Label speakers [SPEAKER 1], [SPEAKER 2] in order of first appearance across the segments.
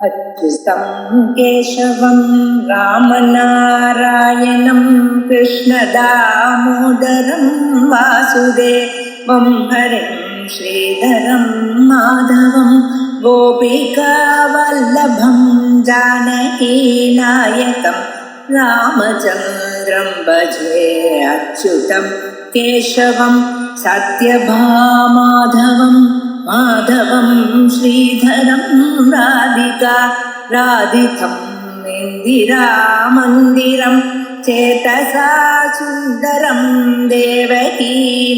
[SPEAKER 1] अच्युतं केशवं रामनारायणं कृष्णदामोदरं वासुदेवं हरिं श्रीधरं माधवं गोपिकावल्लभं जानकीनायकं रामचन्द्रं भजे अच्युतं केशवं सत्यभामाधवं माधवं श्रीधरं राधितं इन्दिरामन्दिरं चेतसा सुन्दरं देवकी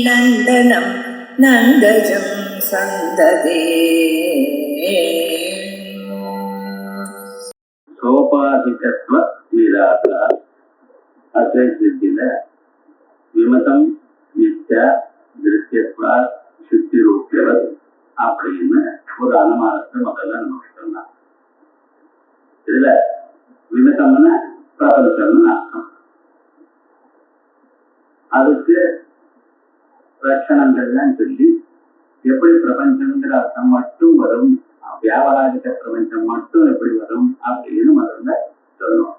[SPEAKER 1] नन्दनं नन्दजं सन्ददे
[SPEAKER 2] சோபாதிகத்துவ நிராக அத்வைத்தில விமதம் மித்யா திருஷ்யத்வா சுத்தி ரூபியவர் அப்படின்னு ஒரு அனுமானத்தை முதல்ல நம்ம சொன்னோம். இதுல விமதம்னா பிரபஞ்சம்னு அர்த்தம். அதுக்கு லட்சணங்கள்லாம் சொல்லி எப்படி பிரபஞ்சம்ங்கிற அர்த்தம் மட்டும் வரும், வியாபகாரிக பிரபஞ்சம் மட்டும் எப்படி வரும் அப்படின்னு முதல்ல சொல்லுவோம்.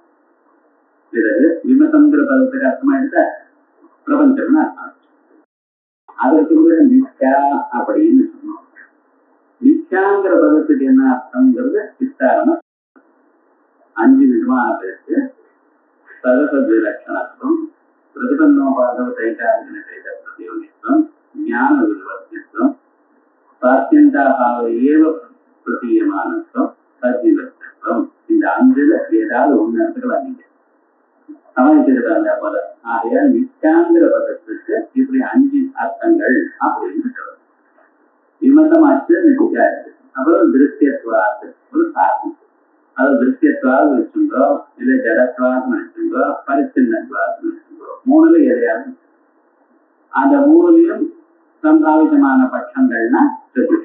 [SPEAKER 2] பிறகு விமதம்ங்கிற பதத்துக்கு அர்த்தமா எடுத்த பிரபஞ்சம்னு அர்த்தம். அதற்கு மித்யா அப்படின்னு சொன்னோம். மித்யாங்கிற பதத்துக்கு என்ன அர்த்தம்ங்கிறது விஸ்தாரமா 5 விதமா இருக்கு. சதசத்வ லட்சணத்துவம், பிரதிபன்னோபாதவ தைகாரிக தைத பிரதியோகித்துவம், ஞான விவர்த்தித்துவம், சாத்தியந்தாபாவ ஏவ பிரதீயமானத்துவம், சத்விவர்த்தித்துவம். இந்த 5ல ஏதாவது ஒண்ணு எடுத்துக்கலாம் நீங்க சமயத்துக்கு பதம். ஆகையால் மித்யாங்கிற பதத்துக்கு இப்படி 5 அர்த்தங்கள் அப்படின்னு சொல்றோம். விமதமாச்சு மித்யா இருக்கு. அப்புறம் திருஷ்யத்வாத்து ஒரு சாதனம். அது திருஷ்யத்வாது வச்சுங்கோ, இல்ல ஜடத்வாதுன்னு வச்சுங்கோ, பரிச்சின்னத்வாதுன்னு வச்சுங்கோ. 3ல எதையாவது அந்த 3லயும் சம்பாவிதமான பட்சங்கள்னா சொல்லி.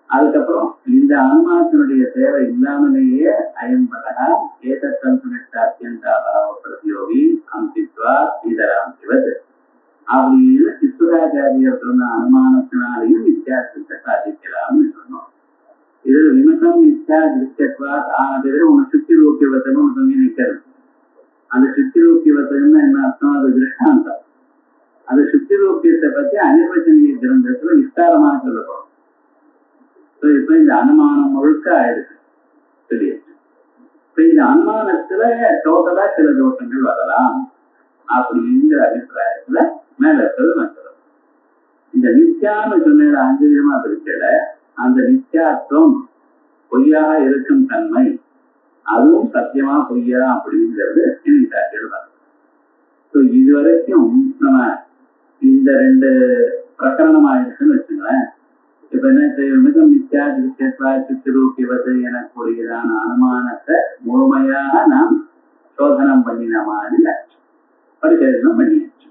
[SPEAKER 2] அதுக்கப்புறம் இந்த அனுமானத்தினுடைய தேவை இல்லாமலேயே அயம்படா ஏதத்தன்சுனிட்டாத்தியந்தாபாவ பிரதியோகி அம்சித்வா இதராம் சிவது அப்படின்னு சித்துராச்சாரியர் சொன்ன அனுமானத்தினாலையும் வித்தியாசத்தை சாதிக்கலாம்னு சொன்னோம். இது விமதம் மித்யா திருஷ்யத்வா ஆனது உங்க சுத்தி ரூபியவத்தன்னு ஒன்று சொல்லி நிற்கிறது. அந்த சுத்தி ரூபியவத்தன்னு என்ன அர்த்தம்? அது திருஷ்டாந்தம். அந்த சுத்தி ரூபியத்தை பத்தி அனிர்வச்சனீய கிரந்தத்துல விஸ்தாரமாக சொல்லப்படும். இப்ப இந்த அனுமானம் முழுக்க ஆயிடுச்சு சொல்லியாச்சு. இப்ப இந்த அனுமானத்துல டோட்டலா சில தோஷங்கள் வரலாம் அப்படிங்கிற அபிப்பிராயத்துல மேல இருக்கிறது மற்றது. இந்த நித்யான்னு சொன்ன 5 விதமா பிரிக்கல. அந்த நித்யாத்துவம் பொய்யாக இருக்கும் தன்மை, அதுவும் சத்தியமா பொய்யா அப்படிங்கிறது ஸோ இது வரைக்கும் நம்ம இந்த 2 பிரகரணம் ஆயிடுச்சுன்னு வச்சுங்களேன். இப்ப என்ன மிதம் மித்யா திருஷ்யத்வா சித்திரூபியவது எனக்கூடியதான அனுமானத்தை முழுமையாக நாம் சோதனம் பண்ணின மாதிரி பரிசோதனம் பண்ணியாச்சு.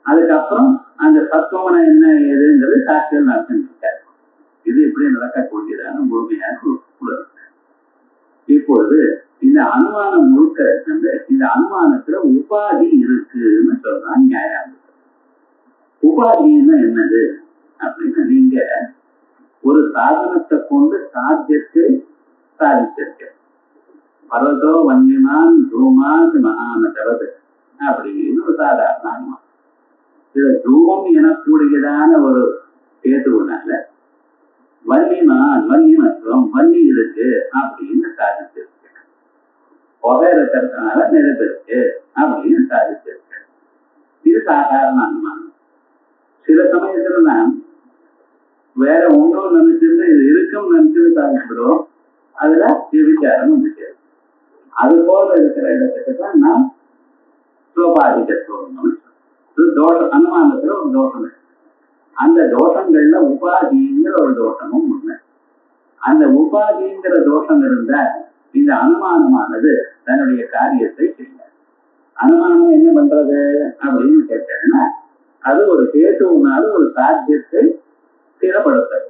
[SPEAKER 2] அதுக்கப்புறம் அந்த சத்துவனை என்ன ஏதுங்கிறது சாட்சியில் நடத்திருக்காரு. இது எப்படி நடக்கக்கூடியதான முழுமையாக இப்பொழுது இந்த அனுமானம் முழுக்க இந்த அனுமானத்துல உபாதி இருக்குன்னு சொல்றான் நியாயம். உபாதின்னா என்னது அப்படின்னு நீங்க ஒரு சாதனத்தை கொண்டு சாத்தியத்தை சாதிச்சிருக்க. பர்வதோ வன்யமான் தூமாத் மகானதவது அப்படின்னு ஒரு சாதாரண அனுமானம். இதுல தூமம் எனக்கூடியதான ஒரு கேதுனால வன்னிமான் வன்னிமத்துவம் வன்னி இருக்கு அப்படின்னு சாதிச்சிருக்கு. புகை இருக்கிறதுனால நெருப்பு இருக்கு அப்படின்னு சாதிச்சிருக்கு. இது சாதாரண அனுமானம். சில சமயத்துல நான் வேற ஒன்றும் நினைச்சிருந்து இது இருக்கும் நினைச்சது சாதிக்கிறோம். அதுல விசாரம் வந்துச்சு. அது போல இருக்கிற இடத்துக்கு தான் நாம் சோபாதிகத்துவம் தோஷம். அனுமானத்துல ஒரு தோஷம் இருக்கு. அந்த தோஷங்கள்ல உபாதிங்கிற ஒரு தோஷமும் ஒண்ணு. அந்த உபாதிங்கிற தோஷம் இருந்தா இந்த அனுமானமானது தன்னுடைய காரியத்தை செய்யும். அனுமானம் என்ன பண்றது அப்படின்னு கேட்டேன்னா, அது ஒரு ஹேத்துனால ஒரு சாத்தியத்தை ஸ்திரப்படுத்துறது.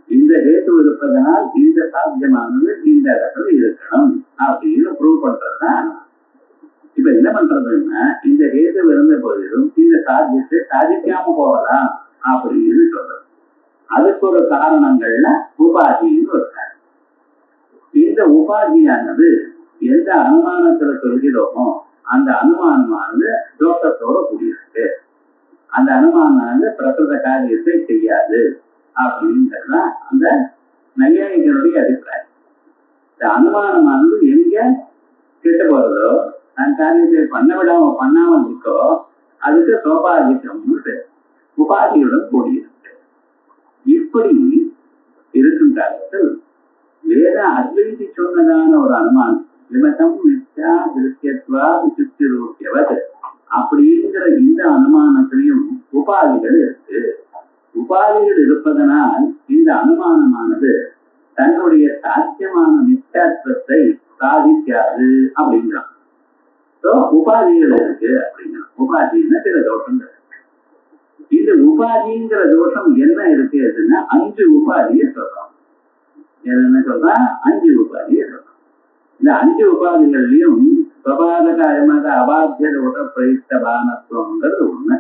[SPEAKER 2] இந்த ஹேத்து இருப்பதனால் இந்த சாத்தியமானது இந்த இடத்துல இருக்கணும் அப்படின்னு ப்ரூவ் பண்றதுதான். இப்ப என்ன பண்றதுன்னா, இந்த ஹேத்து இருந்த போதிலும் இந்த சாத்தியத்தை சாதிக்காம போகலாம் அப்படின்னு சொல்றது. அதுக்கு ஒரு காரணங்கள்ல உபாதின்னு ஒரு காரணம். உபாதியானது எந்த அனுமானத்துல சொல்கிறோமோ அந்த அனுமானமானது தோஷத்தோட கூடியிருக்கு. அந்த அனுமானமானது பிரகிருத காரியத்தை செய்யாது அப்படிங்கிறதுதான் அந்த நையாயிகளுடைய அபிப்பிராயம். இந்த அனுமானமானது எங்க கெட்டு போறதோ அந்த காரியத்தை பண்ணாமல் இருக்கோ அதுக்கு சோபாதிக்கம்னு பேர், உபாதியுடன் கூடியிருக்கு. இப்படி இருக்கும் காலத்தில் வேத அத்வைதி சொன்னதான ஒரு அனுமானம் விமதம் மித்யா திருஷ்யத்வா விசுத்திரூபியவது அப்படிங்கிற இந்த அனுமானத்திலையும் உபாதிகள் இருக்கு. உபாதிகள் இருப்பதனால் இந்த அனுமானமானது தன்னுடைய சாத்தியமான மித்யாத்வத்தை சாதிக்காது அப்படிங்கிறான். உபாதிகள் இருக்கு அப்படிங்கிறான். உபாதின்னா சில தோஷங்கள். இந்த உபாதிங்கிற தோஷம் என்ன இருக்கு அப்படின்னா 5 உபாதியை சொல்றோம். என்ன சொல்றா? 5 உபாதியை சொல்றோம். இந்த 5 உபாதிகள்லயும் சுபாதக அபாத்திய தோஷ பிரயுக்த பானத்துவங்கிறது ஒண்ணு.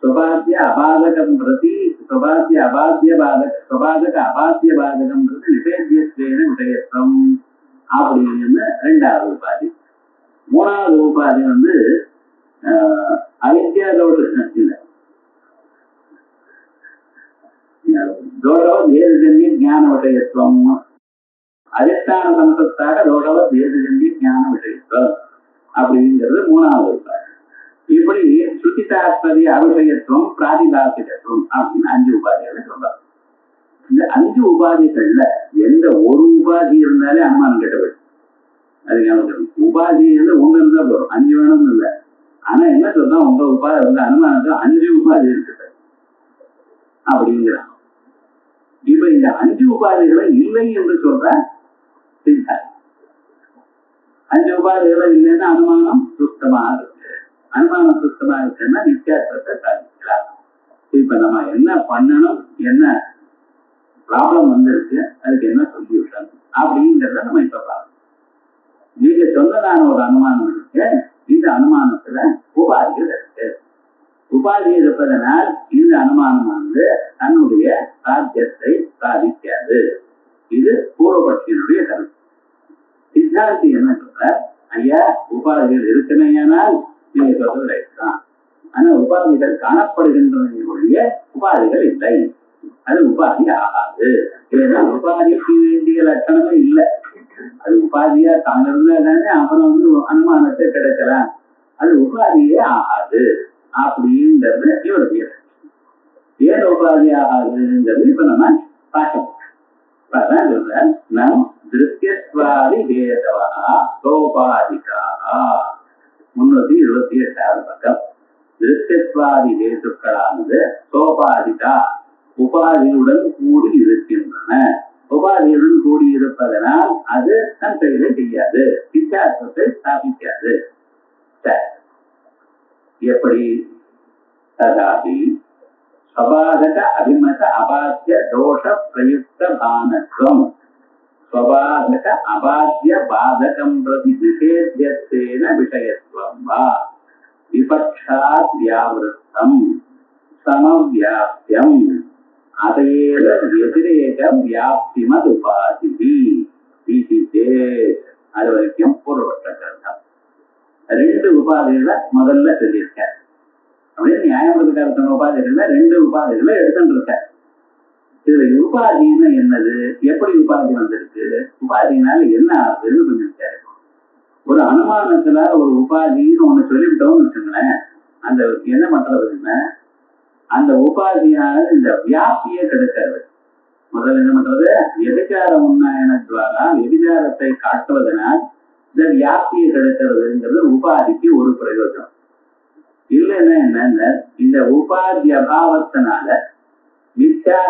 [SPEAKER 2] சுபாத்திய அபாதகம் பிரதி சுபாத்திய அபாத்திய பாதக சுபாதக அபாத்திய பாதகம் பிரதி நிபேத்தியத்வேன விஷயத்துவம் அப்படின்னு 2வது உபாதி. 3வது உபாதி அவித்யா தோஷம் இல்லை, தோஷவத் தேசஜன்ய ஞான விஷயத்துவம், அதிஷ்டான சம்சத்தாக தோஷவத் தேசஜன்ய ஞான விஷயத்துவம் அப்படிங்கிறது 3வது உபாதி. இப்படி ஸ்ருதி தாத்பரிய அவிஷயத்துவம் பிராதிபாசிகத்துவம் அப்படின்னு 5 உபாதிகளை சொல்றாங்க. இந்த 5 உபாதிகள்ல எந்த ஒரு உபாதி இருந்தாலே அனுமானம் கெட்டபடி. அதுக்காக உபாதி ஒண்ணு இருந்தா போறோம், 5 வேணும்னு இல்லை. ஆனா என்ன சொல்றா, உங்க உபாதி அனுமானத்துல 5 உபாதி இருக்குது அப்படிங்கிறான். இப்ப இந்த 5 உபாதிகளை இல்லை என்று சொல்ற 5 உபாதிகளை இல்லைன்னா அனுமானம் சுத்தமா இருக்கு. அனுமானம் சுத்தமா இருக்குன்னா நித்தியாத்வத்தை சாதிக்கலாம். இப்ப நம்ம என்ன பண்ணணும், என்ன ப்ராப்ளம் வந்திருக்கு, அதுக்கு என்ன சொல்யூஷன் அப்படிங்கிறத நம்ம இப்ப பார்க்கணும். நீங்க சொன்னதான ஒரு அனுமானம் இருக்கு. இந்த அனுமானத்துல உபாதிகள் இருக்கு. உபாதி இருப்பதனால் இந்த அனுமானமானது தன்னுடைய சாத்தியத்தை சாதிக்காது. இது பூர்வபட்சியினுடைய கருத்து. சித்தாந்தி என்ன சொல்ற, ஐயா உபாதிகள் இருக்குமேயானால் நீங்க சொல்றது ரைட் தான். ஆனா உபாதிகள் காணப்படுகின்றன ஒழிய உபாதிகள் இல்லை, அது உபாதி ஆகாது. ஏன்னா உபாதிக்கு வேண்டிய லட்சணமே இல்லை. அது உபாதியா தாங்க இருந்தாலே அப்புறம் அனுமானத்தை கிடைக்கலாம். அது உபாதியே ஆகாது அப்படிங்கிறது இவருடைய ஏன் உபாதி ஆகாதுங்கிறது இப்ப நம்ம பார்க்கணும். அதான் சொல்ற, நம் திருஷ்யத்வாதி வேதவா சோபாதிகா 328வது பக்கம். திருஷ்யத்வாதி ஹேதுக்களானது சோபாதிகா உபாதியுடன் கூடி இருக்கின்றன. உபாதியுடன் கூடி இருப்பதனால் அது தன் செயலை செய்யாது, வித்தியாசத்தை ஸ்தாபிக்காது. எப்படி? ததாபி ஸ்வபாதக அபிமத அபாத்திய தோஷ பிரயுக்த பானத்துவம் ஸ்வபாதக அபாத்திய பாதகம் பிரதி நிஷேத்யத்வேன விஷயத்துவம் வா விபக்ஷாத் வியாவிருத்தம் சமவியாப்தியம் அதையேவ வதிரேக வியாப்திமத் உபாதி. அது வரைக்கும் பூர்வபட்ச கருத்தம். 2 உபாதிகளை முதல்ல சொல்லியிருக்கார். அப்படியே நியாயப்படுத்த உபாதிகள்ல 2 உபாதிகளை எடுத்துட்டு இருக்கார். இதுல உபாதின்னு என்னது, எப்படி உபாதி வந்திருக்கு, உபாதினால என்ன ஆகுதுன்னு கொஞ்சம் விசாரிக்கும். ஒரு அனுமானத்துல ஒரு உபாதின்னு ஒண்ணு சொல்லிவிட்டோம்னு வச்சுங்களேன், அந்த என்ன பண்றதுன்னா அந்த உபாதியானது இந்த வியாப்தியை கெடுக்கிறது. முதல்ல என்ன பண்றது, எபிச்சார உன்னாயனத்வாரா எபிச்சாரத்தை காட்டுவதனால் இந்த வியாப்தியை கெடுக்கிறதுங்கிறது உபாதிக்கு ஒரு பிரயோஜனம். இல்லைன்னா என்ன, இந்த உபாதி அபாவத்தினால மித்யா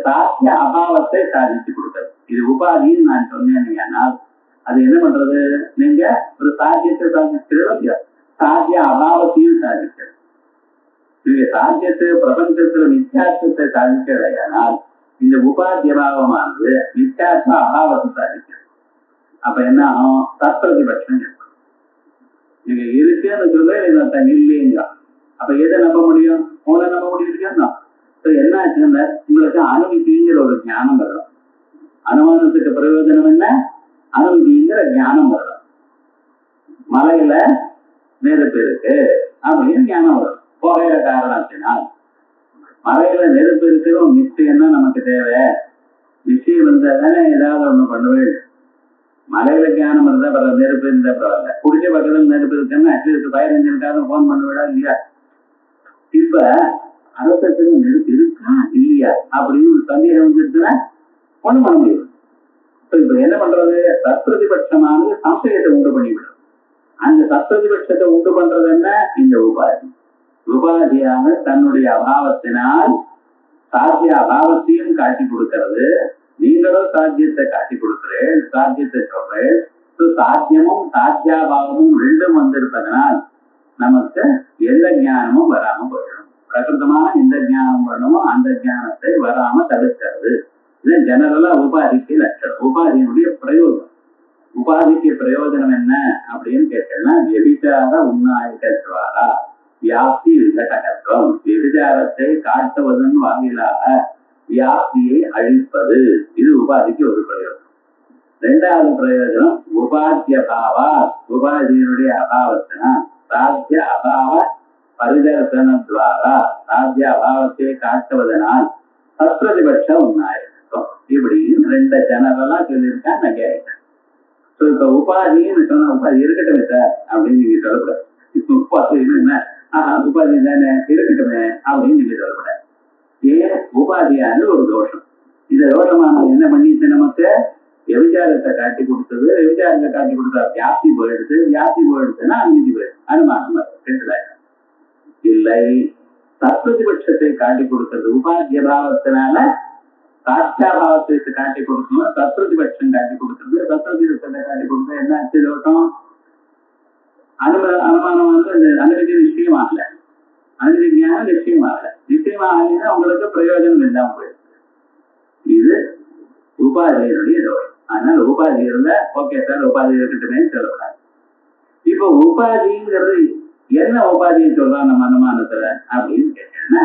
[SPEAKER 2] சாத்திய அபாவத்தை சாதிச்சு கொடுக்கிறது. இது உபாதின்னு நான் சொன்னேன். அது என்ன பண்றது, நீங்க ஒரு சாத்தியத்தை சாதிக்கிறீங்க, சாத்திய அபாவத்தையும் சாதிக்கிறது. நீங்க சாத்தியத்தை பிரபஞ்சத்துல மித்யாத்வத்தை சாதிக்கிறதையானால் இந்த உபாதி அபாவமானது மித்யாத்வ அபாவத்தை சாதிக்கிறது. அப்ப என்ன ஆகும், தற்பிரதிபட்சம் இருக்கும். நீங்க இருக்குன்னு சொல்ல இல்லைங்க. அப்ப எதை நம்ப முடியும், உங்களை நம்ப முடியும். என்ன ஆச்சுன்னா உங்களுக்கு அனுமதிங்கிற ஒரு ஞானம் வரும். அனுமானத்துக்கு பிரயோஜனம் என்ன, அனுமதிங்கிற ஞானம் வரணும். மலையில நெருப்பு இருக்கு அப்படின்னு ஞானம் வரும். புகையிற காரணத்தினால் மலையில நெருப்பு இருக்கிற நிச்சயம் தான் நமக்கு தேவை. நிச்சயம் இருந்தா தானே ஏதாவது ஒண்ணு பண்ணுவேன். மலையில ஞானம் இருந்தா பரவாயில்ல, நெருப்பு இருந்தா பரவாயில்ல. குடிச்ச பக்கத்துல நெருப்பு இருக்குன்னு அட்லீஸ்ட் ஃபயர் இன்ஜினுக்காக போன் பண்ணுவிடா இல்லையா? இப்ப அரசத்துல நெருப்பு இருக்கா இல்லையா அப்படின்னு ஒரு சந்தேகம் வந்துருச்சுன்னா ஒண்ணும் பண்ண முடியும். இப்ப என்ன பண்றது? சத்பிரதிபட்சமானது சம்சயத்தை உண்டு பண்ணிவிடும். அந்த சத்பிரதிபட்சத்தை உண்டு பண்றது என்ன? இந்த உபாதி. உபாதியாக தன்னுடைய அபாவத்தினால் சாத்திய அபாவத்தையும் காட்டி கொடுக்கிறது. நீங்களும் சாத்தியத்தை காட்டி கொடுக்கிறேன், சாத்தியத்தை சொல்றேன். சாத்தியமும் சாத்தியாபாவமும் ரெண்டும் வந்திருப்பதனால் நமக்கு எந்த ஞானமும் வராம போயிடும். பிரகிருதமான எந்த ஞானம் வரணுமோ அந்த ஞானத்தை வராம தடுக்கிறது. இது ஜெனரலா உபாதிக்கு லட்சணம். உபாதியினுடைய பிரயோஜனம். உபாதிக்கு பிரயோஜனம் என்ன அப்படின்னு கேட்டேன்னா, விபிச்சார உன்னாயகத்வாரா வியாப்தி விகடகத்துவம். விபிச்சாரத்தை காட்டுவதன் வாயிலாக வியாப்தியை அழிப்பது. இது உபாதிக்கு ஒரு பிரயோஜனம். இரண்டாவது பிரயோஜனம் உபாத்திய பாவா, உபாதியினுடைய அபாவத்தினால் சாத்திய அபாவ பரிதர்சனத்வாரா, சாத்திய அபாவத்தை காட்டுவதனால் சத்பிரதிபட்ச உன்னாயகத்துவம். இப்படின்னு ரெண்டு ஜெனரலா சொல்லியிருக்கேன் நகையாயிட்டேன். இப்ப உபாதின்னு சொன்னா உபாதி இருக்கட்டும் சார் அப்படின்னு நீங்க சொல்லக்கூடாது. இப்ப உபாதி என்ன? உபாதி தானே, இருக்கட்டுமே அப்படின்னு நீங்க சொல்லக்கூடாது. ஏன்? உபாதியானது ஒரு தோஷம். இந்த தோஷமானது என்ன பண்ணிச்சு? நமக்கு விபச்சாரத்தை காட்டி கொடுத்தது. விபச்சாரத்தை காட்டி கொடுத்தா வியாப்தி போயிடுது. வியாப்தி போயிடுச்சுன்னா அனுமதி போயிடுது. அனுமானம் ரெண்டு இல்லை. சத்பிரதிபட்சத்தை காட்டி கொடுக்கிறது. உபாத்திய பாவத்தினால சாட்சாபாவத்தை காட்டி கொடுக்கணும். சத்பிரதிபட்சம் காட்டி கொடுக்கிறது. சத்பிரதிபட்சத்தை காட்டி கொடுத்தா என்ன ஆச்சு? தோஷம். அனுமானம் வந்து அனுமதி நிச்சயம் ஆகல. அனுமதி ஞானம் நிச்சயம் ஆகல. நிச்சயம் ஆகலைன்னா உங்களுக்கு பிரயோஜனம் இல்லாம போயிடுது. இது உபாதியினுடைய தோஷம். அதனால உபாதி இருந்தா ஓகே சார், உபாதி இருக்கட்டுமே சொல்லக்கூடாது. இப்போ உபாதிங்கிறது என்ன உபாதியை சொல்றான் நம்ம அனுமானத்துல அப்படின்னு கேட்டேன்னா,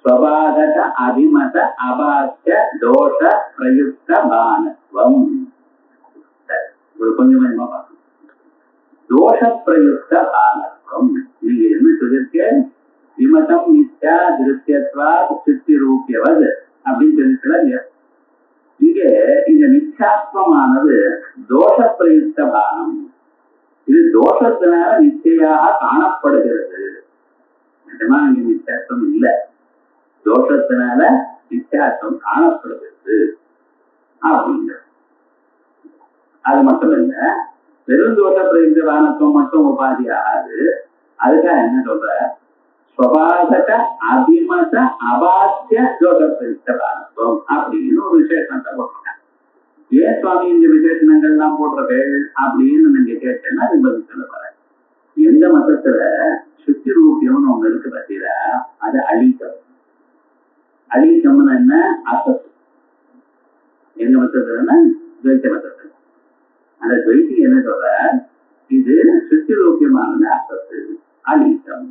[SPEAKER 2] ஸ்வபாதக அபிமத அபாத்திய தோஷ பிரயுக்த பானத்வம். கொஞ்சம் கொஞ்சமா பார்க்கணும். தோஷ பிரயுக்த பானத்வம். நீங்க என்ன சொல்லிருக்கேன்? விமதம் நித்யா திருத்தியத்வா சித்தி ரூபியவது அப்படின்னு சொல்லிருக்கல இல்லையா? இங்க இந்த நிச்சயாத்வமானது தோஷ பிரயுக்த பானம். இது தோஷத்தினால நிச்சயாக காணப்படுகிறது. நிஜமா இங்க நிச்சயாத்வம் இல்லை, தோஷத்தினால நிச்சயாத்வம் காணப்படுகிறது அப்படிங்கிறது. அது மட்டும் இல்ல, வெறும் தோஷ பிரயுக்த பானத்துவம் மட்டும் உபாதி ஆகாது. அதுக்காக என்ன சொல்ற? ஸ்வபாதக அபிமத அபாத்திய தோஷ பிரயுக்த பானத்துவம் அப்படின்னு ஒரு விசேஷத்தை போட்டிருக்காங்க. ஏன் சுவாமி இந்த விசேஷணங்கள்லாம் போடுறீர்கள் அப்படின்னு நீங்க கேட்டேன்னா அது பதில் சொல்ல போறேன். எந்த மதத்துல சுத்தி ரூபியம்னு ஒண்ணு இருக்கு பார்த்தீங்களா, அது அழிக்கம். அழிக்கம்னு என்ன? அசத்து. எங்க மதத்துலன்னா துவைத்த மதத்துல. அந்த துவைத்தி என்ன சொல்ற? இது சுத்தி ரூபியமானது அசத்து, அழிக்கம்.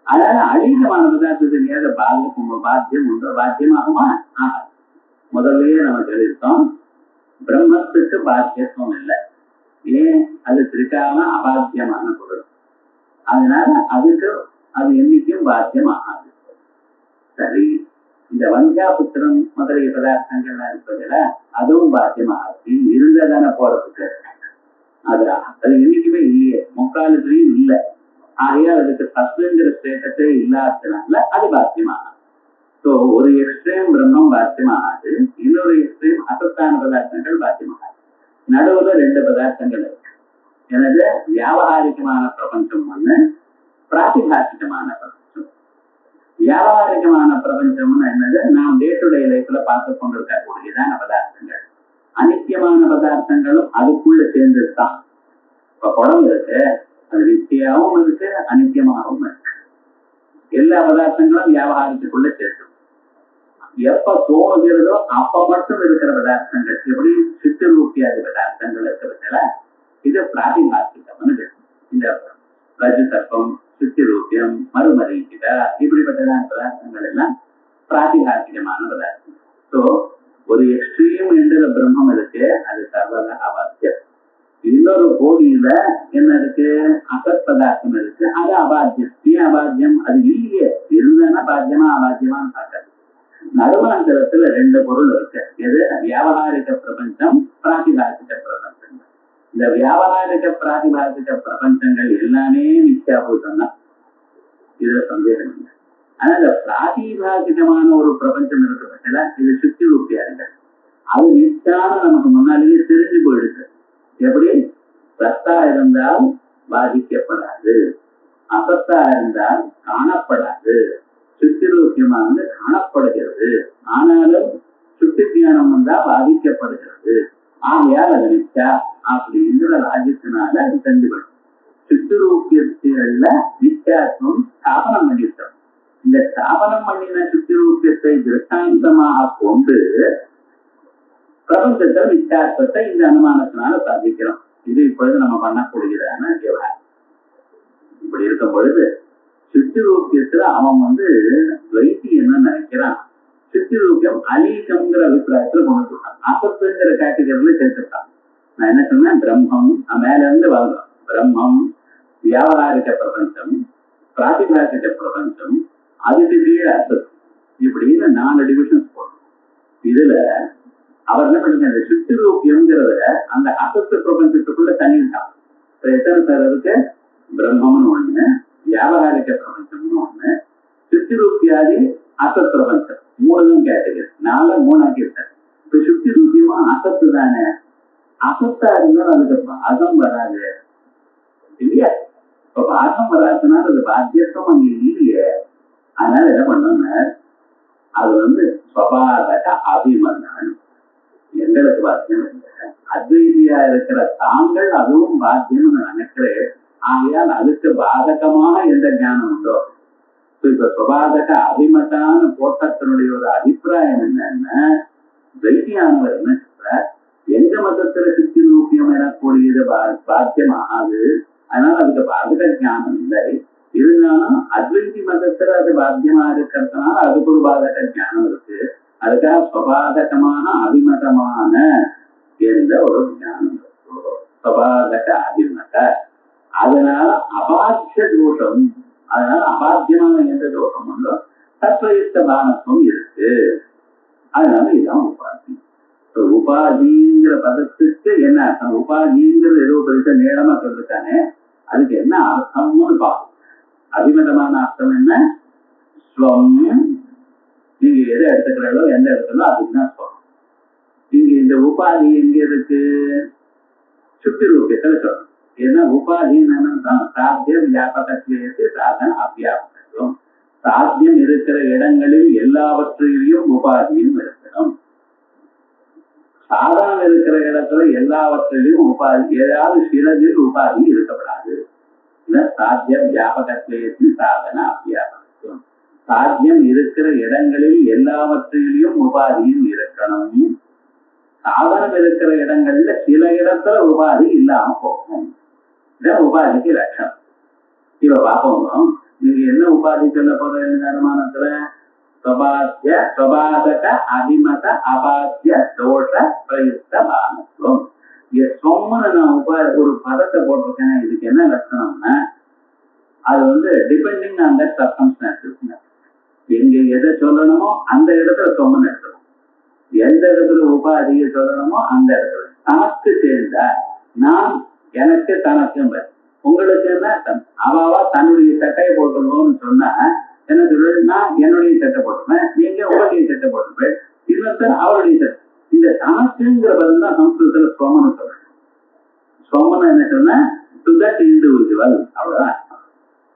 [SPEAKER 2] அதாவது அழிகமான பதார்த்தத்துக்கு பாத்தியம் உண்டோ? பாத்தியமாகுமா? ஆகாது. முதல்லயே நம்ம சொல்லியிருக்கோம், பிரம்மத்துக்கு பாத்தியத்துவம் இல்லை. ஏன்? அது திருக்காம அபாத்தியமான பொருள். அதனால அதுக்கு அது என்னைக்கும் பாத்தியம் ஆகாது. சரி, இந்த வஞ்சாபுத்திரம் முதலிய பதார்த்தங்கள்லாம் இருப்பதுல அதுவும் பாத்தியமாகாது. இருந்ததான போறதுக்கு அது என்னைக்குமே இல்லையே, முக்காலத்திலையும் இல்லை. ஆகையால் அதுக்கு சத்துங்கிற ஸ்டேட்டஸே இல்லாததுனால அது பாத்தியமாகாது. ஸோ ஒரு எக்ஸ்ட்ரீம் பிரம்மம் பாத்தியமாகாது, இன்னொரு எக்ஸ்ட்ரீம் அசத்தான பதார்த்தங்கள் பாத்தியமாகாது. நடுவுல ரெண்டு பதார்த்தங்கள் இருக்கு. எனது வியாபகாரிகமான பிரபஞ்சம் ஒண்ணு, பிராத்திபாசிகமான பிரபஞ்சம். வியாபகாரிகமான பிரபஞ்சம்னு என்னது? நாம் டே டு டே லைஃப்ல பார்த்து கொண்டிருக்கக்கூடியதான பதார்த்தங்கள். அனித்தியமான பதார்த்தங்களும் அதுக்குள்ள சேர்ந்ததுதான். இப்ப குடம் இருக்கு, அது நித்தியாவும் இருக்கு, அனித்தியமாகவும் இருக்கு. எல்லா பதார்த்தங்களும் வியாபகாரத்துக்குள்ள சேர்த்து எப்ப தோணுகிறதோ அப்ப மட்டும் இருக்கிற பதார்த்தங்கள். எப்படி சித்து ரூபியாதி பதார்த்தங்கள் இருக்கிறதுல இது பிராதிபாசிகம்னு. இந்த ரஜதர்ப்பம், சித்தி ரூபியம், மறுமரீச்சிகா, இப்படிப்பட்டதான பதார்த்தங்கள் எல்லாம் பிராதிபாசிகமான பதார்த்தம். ஸோ ஒரு எக்ஸ்ட்ரீம் என்ற பிரம்மம் இருக்கு, அது சர்வத அபாத்தியம். ஜோடியில என்ன இருக்கு, அசத் பதார்த்தம் இருக்கு, அது அபாத்தியம். ஏன் அபாத்தியம்? அது இல்லையே, இருந்தானா பாத்தியமா அபாத்தியமான்னு பார்க்கறது. நடுவாந்தரத்துல ரெண்டு பொருள் இருக்கு. எது? வியாவகாரிக பிரபஞ்சம், பிராதிபாசிக பிரபஞ்சம். இந்த வியாவகாரிக பிராதிபாசிக பிரபஞ்சங்கள் எல்லாமே மித்யாபூதம் தான், இதுல சந்தேகம் இல்லை. ஆனா இந்த பிராதிபாசிகமான ஒரு பிரபஞ்சம் இருக்க பட்சத்துல இது சுத்தி ரூபியா இருக்கு. அது நிச்சான நமக்கு முன்னாலேயே தெரிஞ்சு போயிடுது. எப்படி? சத்தா இருந்தால் பாதிக்கப்படாது, அசத்தா இருந்தால் காணப்படாது, சுத்தி ரூபியமானது காணப்படுகிறது, ஆனாலும் சுத்தி தியானம் வந்தா பாதிக்கப்படுகிறது. ஆகையால் அது நிச்சா அப்படிங்கிற ராஜ்யத்தினால அது தெரிஞ்சுக்கணும். சுத்திரூபியத்துல நித்தியாத்வம் ஸ்தாபனம் பண்ணிட்டோம். இந்த ஸ்தாபனம் பண்ணின சுத்திரூபியத்தை திருஷ்டாந்தமாக கொண்டு பிரபஞ்சத்தில் நித்தியாத்வத்தை இந்த அனுமானத்தினால சாதிக்கிறோம். இது இப்பொழுது நம்ம பண்ணக்கூடியதான விவகாரம். இப்படி இருக்கும் பொழுது சுத்திரூபியத்துல அவன் துவைத்தி என்ன நினைக்கிறான், சுத்திரூபியம் அலீகம்ங்கிற அபிப்பிராயத்துல கொண்டு சொல்றான். அசத்துங்கிற கேட்டகரியில சேர்த்துட்டான். நான் என்ன சொன்னேன், பிரம்மம் மேல இருந்து வாழ்றோம். பிரம்மம், வியாவகாரிக பிரபஞ்சம், பிராதிபாசிக பிரபஞ்சம், அதுக்கு கீழே அசத், இப்படின்னு 4 டிவிஷன்ஸ் போடும். இதுல அவர் என்ன பண்ணுங்க, இந்த சுத்திரூபியம்ங்கிறத அந்த அசத்து பிரபஞ்சத்துக்குள்ள தனிட்டான். எத்தனை பேர் இருக்கு? பிரம்மம்னு ஒண்ணு, வியாவகாரிக பிரபஞ்சம்னு ஒண்ணு, சுத்திரூபியாதி அசத் பிரபஞ்சம், 3 கேட்டகரி. 4 3 இருக்காரு. இப்ப சுத்திரூபியமா அசத்து தானே. அசத்தா இருந்தாலும் அதுக்கு பாகம் வராது இல்லையா? இப்ப பாகம் வராதுனால அது பாத்தியத்துவம் அங்க இல்லையே. அதனால என்ன பண்ணோம்னா, அது ஸ்வபாதக அபிமதம். எங்களுக்கு பாத்தியம் இல்லை, அத்வைதியா இருக்கிற தாங்கள் அதுவும் பாத்தியம் நினைக்கிறேன். ஆகையால் அதுக்கு பாதகமான எந்த ஞானம் உண்டோ, இப்ப சுபாதக அபிமதான போட்டத்தினுடைய ஒரு அபிப்பிராயம் என்னன்னா, வைத்தியானவர் என்ன சொல்ற, எங்க மதத்துல சுத்தி ரூபியம் எனக்கூடியது பாத்தியம் ஆகாது, அதனால அதுக்கு பாதக ஞானம் இல்லை. இருந்தாலும் அத்வைதி மதத்துல அது பாத்தியமா இருக்கிறதுனால அதுக்கு ஒரு பாதக ஞானம் இருக்கு. அதுக்காக சுபாதகமான அபிமதமான எந்த ஒரு ஞானம் சுபாதக அபிமத. அதனால அபாத்திய தோஷம், அதனால அபாத்தியமான எந்த தோஷம் உண்டோ தத்வயுக்த பானத்துவம் இருக்கு. அதனால இதுதான் உபாதி. உபாதிங்கிற பதத்துக்கு என்ன அர்த்தம்? உபாதிங்கிறது ஏதோ பெருசா நீளமா சொல்லிருக்கானே, அதுக்கு என்ன அர்த்தம்னு பார்ப்போம். அபிமதமான அர்த்தம் என்ன? ஸ்வம், நீங்க எதை எடுத்துக்கிறீங்களோ எந்த இடத்துலோ அதுக்குதான் ஸ்வம். நீங்க இந்த உபாதி எங்க இருக்கு? சுத்தி ரூபியத்துல சொல்லணும். ஏன்னா உபாதி என்னன்னா சாத்தியம் வியாபகத்திலேயே சாதன அவ்வியாபகம். சாத்தியம் இருக்கிற இடங்களில் எல்லாவற்றிலையும் உபாதியும் இருக்கணும். சாதனம் இருக்கிற இடத்துல எல்லாவற்றிலையும் உபாதி, ஏதாவது சிலதில் உபாதி இருக்கப்படாது. சாத்தியம் வியாபகத்திலேயே சாதன அவ்வியாபகம். சாத்தியம் இருக்கிற இடங்களில் எல்லாவற்றிலையும் உபாதியும் இருக்கணும். சாதனம் இருக்கிற இடங்கள்ல சில இடத்துல உபாதி இல்லாம போகும். உபாதிக்கு லட்சணம். இப்ப பாப்போம், நீங்க என்ன உபாதி சொல்ல போற அனுமானத்துல? சுபாதக அபிமத அபாத்திய தோஷ பிரயுக்த பானத்துவம். நான் ஒரு பதத்தை போட்டிருக்கேன். இதுக்கு என்ன லட்சணம்னா, அது டிபெண்டிங் ஆன் த சர்க்கம்ஸ்டான்சஸ். எங்க எதை சொல்லணுமோ அந்த இடத்துல சொம்மன் எடுத்துக்கணும். எந்த இடத்துல உபாதியை சொல்லணுமோ அந்த இடத்துல. தனக்கு சேர்ந்தா நான், எனக்கு, தனக்கு. உங்களுக்கு என்ன, அவாவா தன்னுடைய சட்டையை போட்டுக்கணும்னு சொன்னா என்ன சொல்றது? நான் என்னுடைய சட்டை போட்டுப்பேன், நீங்க உங்களுடைய சட்டை போட்டுப்பேன், இன்னொருத்தர் அவருடைய சட்டை. இந்த தனக்குங்கிற பதில் தான் சம்ஸ்கிருதத்துல சோமன்னு சொல்றேன். சோமன் என்ன சொன்னா டு தட் இண்டிவிஜுவல், அவ்வளவுதான்.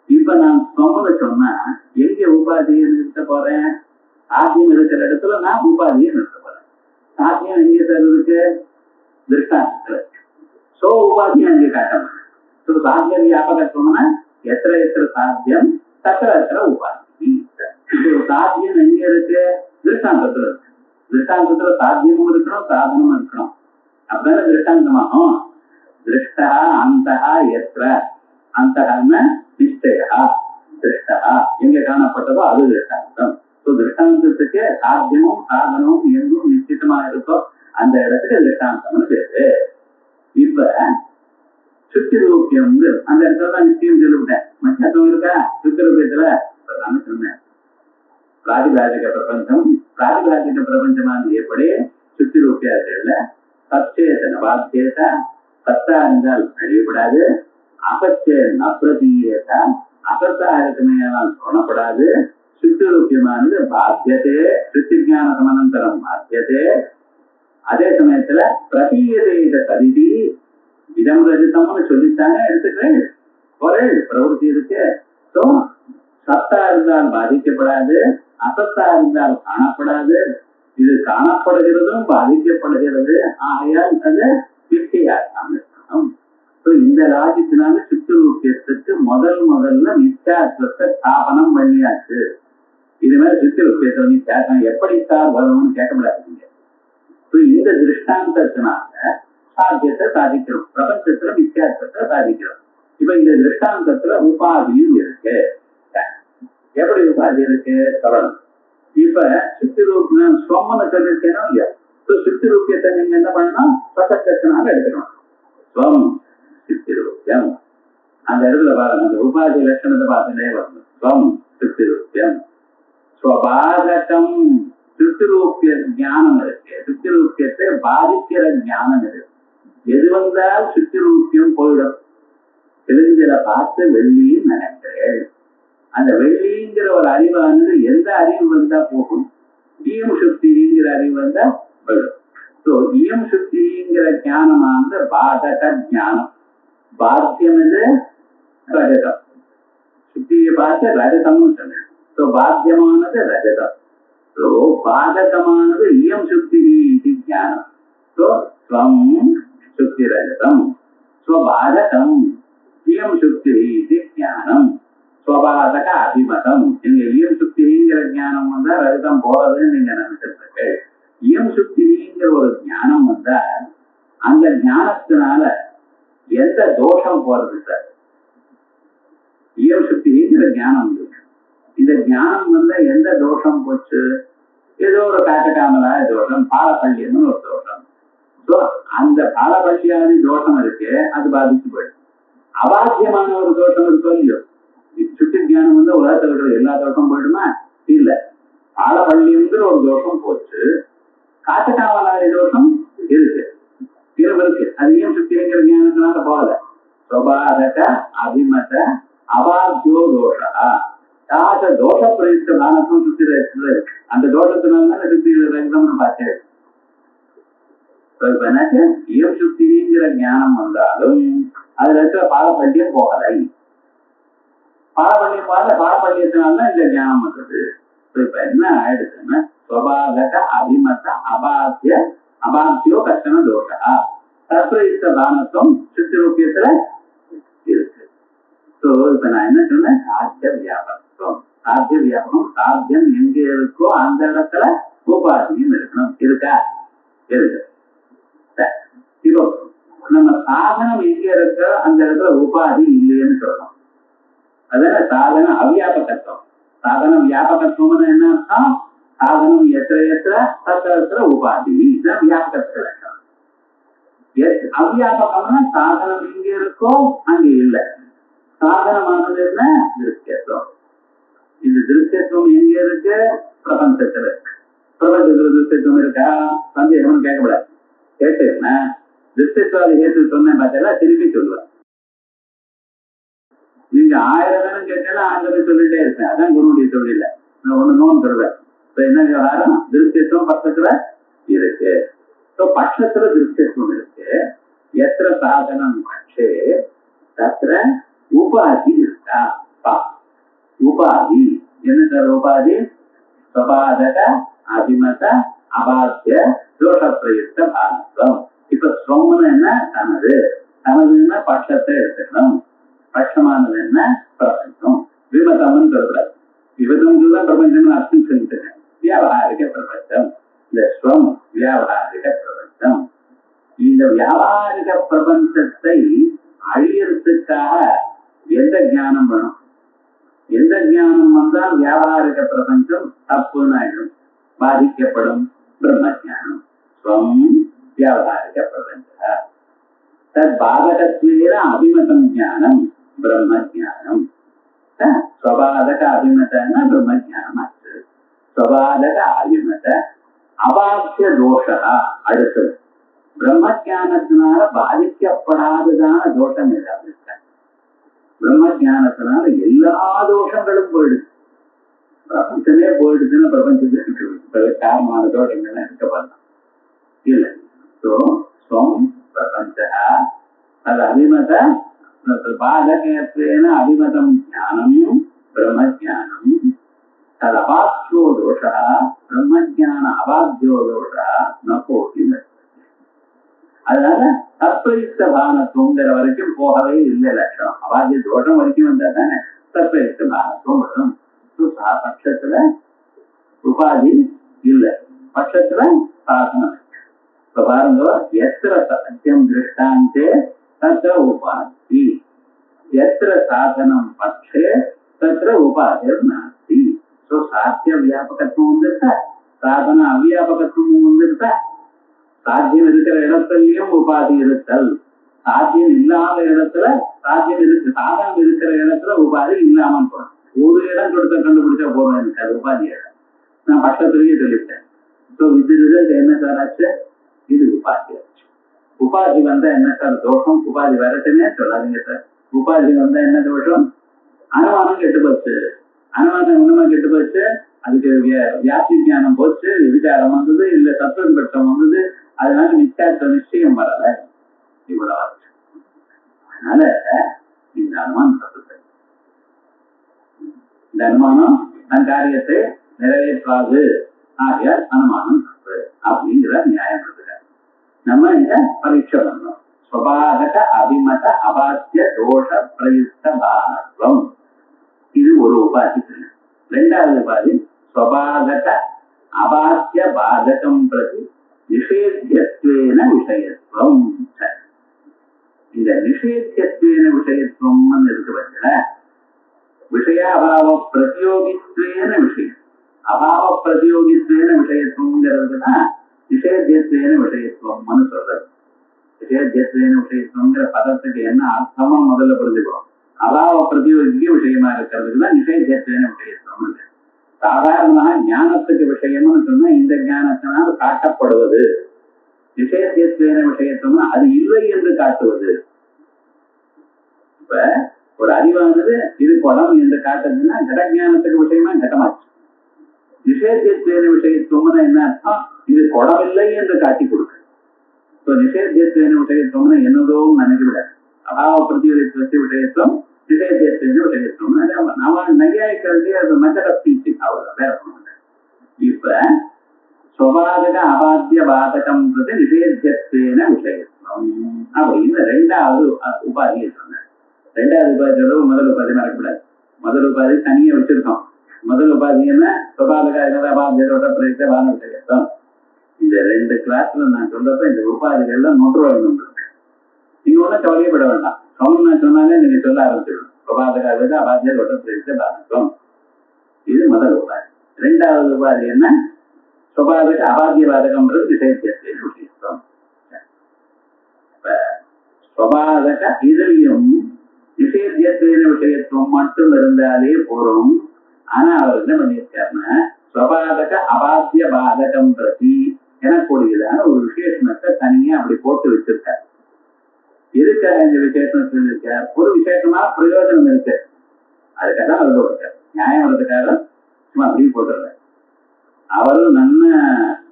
[SPEAKER 2] இப்ப நான் சோமனை சொன்னா எங்க உபாதியை நிறுத்த போறேன்? சாத்தியம் இருக்கிற இடத்துல நான் உபாதியை நிறுத்த போறேன். சாத்தியம் எங்க சார் இருக்கு? திருஷ்டாந்தத்துல. சோ உபாதியை அங்கே காட்டணும். சாத்தியம் வியாபகத்துவம்னா எத்தனை எத்தனை சாத்தியம் தத்திர எத்தனை உபாதி. சாத்தியம் எங்க இருக்கு? திருஷ்டாந்தத்துல இருக்கு. திருஷ்டாந்தத்துல சாத்தியமும் இருக்கணும், சாதனமும் இருக்கணும். அப்படின்னா திருஷ்டாந்தமாகும். திருஷ்டா அந்த எத்திர, அந்த நிஷ்டயா திருஷ்டா எங்க காணப்பட்டதோ அது திருஷ்டாந்தம். திருஷ்டாந்தத்துக்கு சாத்தியமும் சாதனமும் எங்கும் நிச்சயமா இருக்கோ அந்த இடத்துக்கு திருஷ்டாந்தம்னு பேரு. இப்ப சுத்திரூபியம் அந்த இடத்துல தான் நிச்சயம் சொல்லிவிட்டேன். மச்சத்துவம் இருக்கா சுத்திரூபியத்துல? நான் சொன்னேன் பிராதிபாதிக பிரபஞ்சம். பிராதிபாதிக பிரபஞ்சமானது எப்படி சுத்திரூபியாதுல சச்சேதன பாத்தியத சத்தா இருந்தால் அழியப்படாது, அபச்சே நப்ரதீயத அசத்தா இருக்குமையானால் தோணப்படாது. சுத்திரூபியமானது பாத்தியதே சுத்திஞான சமனந்தரம் பாத்தியதே. அதே சமயத்துல பிரதீயதேத சதிதி இதம் ரஜிதம்னு சொல்லித்தானே எடுத்துக்கிறேன். ஒரே பிரவருத்தி இருக்கு. ஸோ சத்தா இருந்தால் பாதிக்கப்படாது, அசத்தா இருந்தால் காணப்படாது. இது காணப்படுகிறதும் பாதிக்கப்படுகிறது. ஆகையால் அது மிச்சையாகாம இருக்கணும். இந்த லாஜிக்கினால சுத்திரூபியத்துக்கு முதல்ல மிச்சாத்வத்தை ஸ்தாபனம் பண்ணியாச்சு. இது மாதிரி சுத்திரூபியத்துல மிச்சாத்வம் எப்படி சார் வரும்னு கேட்கப்படாதீங்க. இந்த திருஷ்டாந்தத்தினால சாத்தியத்தை சாதிக்கிறோம், பிரபஞ்சத்துல மித்யாத்வத்தை சாதிக்கிறோம். இப்ப இந்த திருஷ்டாந்தத்துல உபாதியும் இருக்கு. எப்படி உபாதி இருக்கு சொல்லணும். இப்ப சுத்திரூபியம் ஸ்வம்னு சொல்லிருக்கேனோ இல்லையா? சுத்திரூபியத்தை நீங்க என்ன பண்ணணும்? பிரசக்தத்தினால எடுத்துக்கணும். ஸ்வம் சுத்திரூபியம் அந்த இடத்துல பாருங்க, அந்த உபாதி லட்சணத்தை பார்த்துட்டே வரணும். ஸ்வம் சுத்திரூபியம் ஸ்வபாதகம். சுத்திரூபிய ஞானம் இருக்கு, சுத்திரூபியத்தை பாதிக்கிற ஞானம் இருக்கு. எது வந்தால் சுத்திரூபியம் போயிடும். தெரிஞ்சல பார்த்து வெள்ளின்னு நினைக்கிறேன். அந்த வெள்ளிங்கிற ஒரு அறிவானது எந்த அறிவு வந்தா போகும்? இயம் சுத்திங்கிற அறிவு வந்தா போயிடும். ஸோ இயம் சுத்திங்கிற ஞானமானது பாதக ஞானம். பாத்தியம் இது ரஜதம். சுத்தியை பார்த்து ரஜதம்னு சொன்னேன். ஸோ பாத்தியமானது ரஜதம். ஸோ பாதகமானது இயம் சுத்தி ஞானம். ஸோ ஸ்வம் சுத்தி ரஜதம் ஸ்வபாதகம் இயம் சுத்தி ஞானம் ஸ்வபாதக அபிமதம். நீங்க இயம் சுத்திங்கிற ஞானம் வந்தா ரஜதம் போறதுன்னு நீங்க நினைச்சிருக்க. இயம் சுத்திங்கிற ஒரு ஞானம் வந்தா அந்த ஞானத்தினால எந்த தோஷம் போறது சார்? இயம் சுத்திங்கிற ஞானம் இருக்கு. இந்த ஞானம் வந்தா எந்த தோஷம் போச்சு? ஏதோ ஒரு காட்டக்காமலா தோஷம், பாலப்பள்ளின்னு ஒரு தோஷம். ஸோ அந்த பாலப்பள்ளியாதி தோஷம் இருக்கு, அது பாதிச்சு போயிடும். அபாத்தியமான ஒரு தோஷம் இருக்கோ இல்லையோ? சுத்தி ஞானம் வந்து உலகத்தில் இருக்கிற எல்லா தோஷம் போயிடுமா? இல்ல. பாலப்பள்ளிங்கிற ஒரு தோஷம் போச்சு, காட்டக்காமலாதி தோஷம் இருக்கு, இருக்கு. அது ஏன் சுத்திங்கிற ஞானத்தினால போகல. ஸ்வபாதக அபிமத அபாத்தியோ தோஷா. தாச தோஷ பிரயுக்த பானத்தும் சுத்தி இருக்கு. அந்த தோஷத்தினால சுத்தி ரகிதம்னு பார்த்தேன். இயம் சுத்திங்கிற ஞானம் வந்தாலும் அதுல இருக்கிற பாலப்பள்ளியம் போகலை. பாலப்பள்ளியம் போகல, பாலப்பள்ளியத்தினால்தான் இந்த ஞானம் வந்தது. இப்ப என்ன ஆயிடுச்சுன்னா ஸ்வபாதக அபிமத அபாத்தியோ கஷ்டன தோஷா தற்பிரயுக்த பானத்துவம் சுத்திரூபியத்துல இருக்கு. ஸோ இப்ப நான் என்ன சொன்னேன்? சாத்திய வியாபகம். சாத்திய வியாபகம் சாத்தியம் எங்க இருக்கோ அந்த இடத்துல உபாதியும் இருக்கணும். இருக்கா? இருக்கு. இப்போ நம்ம சாதனம் எங்க இருக்க அந்த இடத்துல உபாதி இல்லைன்னு சொல்லணும். அதான சாதன அவ்வியாபகத்துவம். சாதனம் வியாபகத்துவம்னு என்ன அர்த்தம்? சாதனம் எத்திர தத்திர உபாதி. இதுதான் வியாபகத்துவ லட்சணம். அவ்வியாபகம்னா சாதனம் எங்க இருக்கோ அங்க இல்லை. சாதனமானது என்ன? திருஷ்யத்துவம். இந்த திருஷ்யத்துவம் எங்க இருக்கு? பிரபஞ்சத்துல இருக்கு. பிரபஞ்சத்துல திருஷ்யத்துவம் இருக்கா? சந்தேகம் கேட்கப்படாது. கேட்டேன்னா திருஷ்யத்துவாதி ஏற்று சொன்னேன் பார்த்தா திருப்பி சொல்லுவேன். நீங்க 1000 தரம் கேட்டாலும் 1000 சொல்லிட்டே இருப்பேன். அதான் குருவுடைய தொழில. நான் ஒண்ணுன்னு சொல்லுவேன். என்ன விவகாரம்? திருஷ்யத்துவம் பட்சத்துல இருக்கு. பட்சத்துல திருஷ்யத்துவம் இருக்கு. எத்திர சாதனம் பட்சே தத்திர உபாதி இருக்கா? உபாதி என்ன சார்? உபாதி ஸ்வபாதக அபிமத அபாத்திய தோஷ பிரயுக்த பானத்துவம். இப்ப ஸ்வம்னு என்ன? தனது. தனதுன்னா பட்சத்தை எடுத்துக்கணும். பட்சமானது என்ன? பிரபஞ்சம். விமதம்னு சொல்றாரு. விமதம் தான் பிரபஞ்சம் அர்த்தம் சொல்லிட்டு வியாபாரிக பிரபஞ்சம். இந்த ஸ்வம் வியாபாரிக பிரபஞ்சம். இந்த வியாபாரிக பிரபஞ்சத்தை அழியறதுக்காக எந்த ஞானம் வேணும்? எந்த ஞானம் வந்தால் வியாபாரிக பிரபஞ்சம் தப்புன்னு ஆயிடும், பாதிக்கப்படும்? பிரம்ம ஜானம். ஸ்வம் வியாபாரிக பிரபஞ்ச தத் பாதகத்வேன அபிமதம் ஞானம் பிரம்ம ஞானம். ஸ்வபாதக அபிமதன்னா பிரம்ம ஞானம் ஆச்சு. ஸ்வபாதக அபிமத அபாத்திய தோஷா அடுத்தது. பிரம்ம ஞானத்தினால பாதிக்கப்படாததான தோஷம் ஏதாவது இருக்க? பிரம்ம ஞானத்தினால எல்லா தோஷங்களும் போயிடுது. பிரபஞ்சமே போயிடுதுன்னு பிரபஞ்சத்துக்கு காரணமான தோஷங்கள்லாம் இருக்க பண்ணலாம் இல்லை. ஸ்வம் பிரபஞ்ச அது அபிமத பாதகேன அபிமதம் ஞானம் பிரம்ம ஞானம் தது அபாத்தியோ தோஷா பிரம்ம ஞான அபாத்தியோ தோஷா நோக்கி. அதனால தத்பிரயுக்த பானத்துவங்கிற வரைக்கும் போகவே இல்லை லட்சணம். அபாத்திய தோஷம் வரைக்கும் வந்தா தானே தத்பிரயுக்த பானத்துவம் வரும். பட்சத்துல உபாதி இல்லை, பட்சத்துல சாதனம். இப்ப பாருங்க, எத்திர சத்தியம் திருஷ்டாந்தே தத்திர உபாதி, எத்திர சாதனம் பட்சே தத்திர உபாதிர் நாஸ்தி. சாத்திய வியாபகத்துவம் வந்துருக்கா, சாதன அவ்வியாபகத்துவம் வந்துருக்கா. சாத்தியம் இருக்கிற இடத்துலயும் உபாதி இருத்தல், சாத்தியம் இல்லாத இடத்துல சாத்தியம் இருக்கு, சாதனம் இருக்கிற இடத்துல உபாதி இல்லாமல் போறோம். ஒரு இடம் கொடுத்த கண்டுபிடிச்சா போறோம், எனக்கு அது உபாதி இடம். நான் பக்கத்திலேயே சொல்லிட்டேன். இது ரிசல்ட் என்ன சார் ஆச்சு? இது உபாதி ஆச்சு. உபாதி வந்தா என்ன சார் தோஷம்? உபாதி வரட்டுன்னே சொல்லாதீங்க சார். உபாதி வந்தா என்ன தோஷம்? அனுமானம் கெட்டு போச்சு. அனுமானம் என்னமா கெட்டு போச்சு? அதுக்கு வியாப்தி ஞானம் போச்சு, விசாரம் வந்தது, இல்ல தத்துவம் பட்சம் வந்தது, அதனால நிச்சயத்த நிச்சயம் வரல. இவ்வளவு ஆச்சு. அதனால இந்த அனுமானம் தப்பு. இந்த அனுமானம் தன் காரியத்தை நிறைவேற்றாது, ஆகிய அனுமானம் தப்பு அப்படிங்கிற நியாயம் இருக்கு. நம்ம இத பரீட்சை பண்ணோம். ஸ்வபாதக அபிமத அபாத்திய தோஷ பிரயுக்த பானத்துவம், இது ஒரு உபாதி. ரெண்டாவது உபாதி ஸ்வபாதக அபாத்திய பாதகம் பிரதி நிஷேத்தியத்வேன விஷயத்துவம். இந்த நிஷேத்தியத்வேன விஷயத்துவம் இருக்கு பட்ச விஷயாபாவ பிரதியோகித்வேன விஷயம், அபாவ பிரதியோகித்வேன விஷயத்துவங்கிறதுதான் நிஷேத்தியத்வேன விஷயத்துவம்னு சொல்றது. நிஷேத்தியத்வேன விஷயத்துவங்கிற பதத்துக்கு என்ன அர்த்தமா முதல்ல புரிஞ்சுக்கிறோம். அபாவ பிரதியோகிக்க விஷயமா இருக்கிறதுக்கு தான் நிஷேத்தியத்வேன விஷயத்துவம். சாதாரணமாக ஞானத்துக்கு விஷயம்னு சொன்னா இந்த ஞானத்தினால் காட்டப்படுவது. நிஷேத்தியத்வேன விஷயத்துவம்னா அது இல்லை என்று காட்டுவது. இப்ப ஒரு அறிவானது இது குடம் என்று காட்டுதுன்னா கடஞானத்துக்கு விஷயமா கடமாச்சு. நிஷேத்தியத்வேன விஷயத்துவம்னா என்ன அர்த்தம்? இது குடம் இல்லை என்று காட்டி கொடுக்கு. நிஷேத்தியத்வேன விஷயத்துவம்னா என்னதோ நினைக்கவிடாது. அபாவ பிரதியோகித்துவ விஷயத்துவம் நிஷேத்தியத்வேன விஷயத்துவம். நம்ம நையாயிக்கிறது அது மெத்தட் ஆஃப் டீச்சிங், அவ்வளவு வேற ஒண்ணு. இப்ப ஸ்வபாதக அபாத்திய பாதகம் நிஷேத்தியத்வேன விஷயத்துவம் அப்படின்னு ரெண்டாவது உபாதியை சொன்னார். ரெண்டாவது உபாதி முதல் உபாதி மறக்கக்கூடாது. முதல் உபாதி தனியா வச்சிருக்கோம். முதல் உபாதி என்ன? ஸ்வபாதக அபாத்தியோட பிரயுக்த பான விஷயத்துவம். இந்த ரெண்டு கிளாஸ்ல நான் சொல்றப்ப இந்த உபாதிகள்லாம் 100 ரூபாய் வந்துருக்கு. நீங்க ஒன்றும் கவலையப்பட வேண்டாம். நான் சொன்னாலே நீங்க சொல்ல ஆரம்பிச்சிடணும். ஸ்வபாதக அபாத்தியோட பிரயுக்த பானத்துவம், இது முதல் உபாதி. ரெண்டாவது உபாதி என்ன? ஸ்வபாதக அபாத்திய பாதகம்ன்றது நிஷேத்தியத்வேன விஷயத்துவம். ஸ்வபாதக இதுலயும் நிஷேத்தியத்வேன விஷயத்துவம் மட்டும் இருந்தாலே போறோம். ஆனா அவர் என்ன பண்ணியிருக்காருன்னா ஸ்வபாதக அபாத்திய பாதகம் பிரதி எனக்கூடியதான ஒரு விசேஷணத்தை தனியா அப்படி போட்டு வச்சிருக்காரு. எதுக்காக இந்த விசேஷணம் சொல்லியிருக்கார்? ஒரு விசேஷமா பிரயோஜனம் இருக்கு, அதுக்காக அது போட்டிருக்காரு. நியாயம் வர்றதுக்காக சும்மா அப்படி போட்டுருக்காரு. அவரும் நல்ல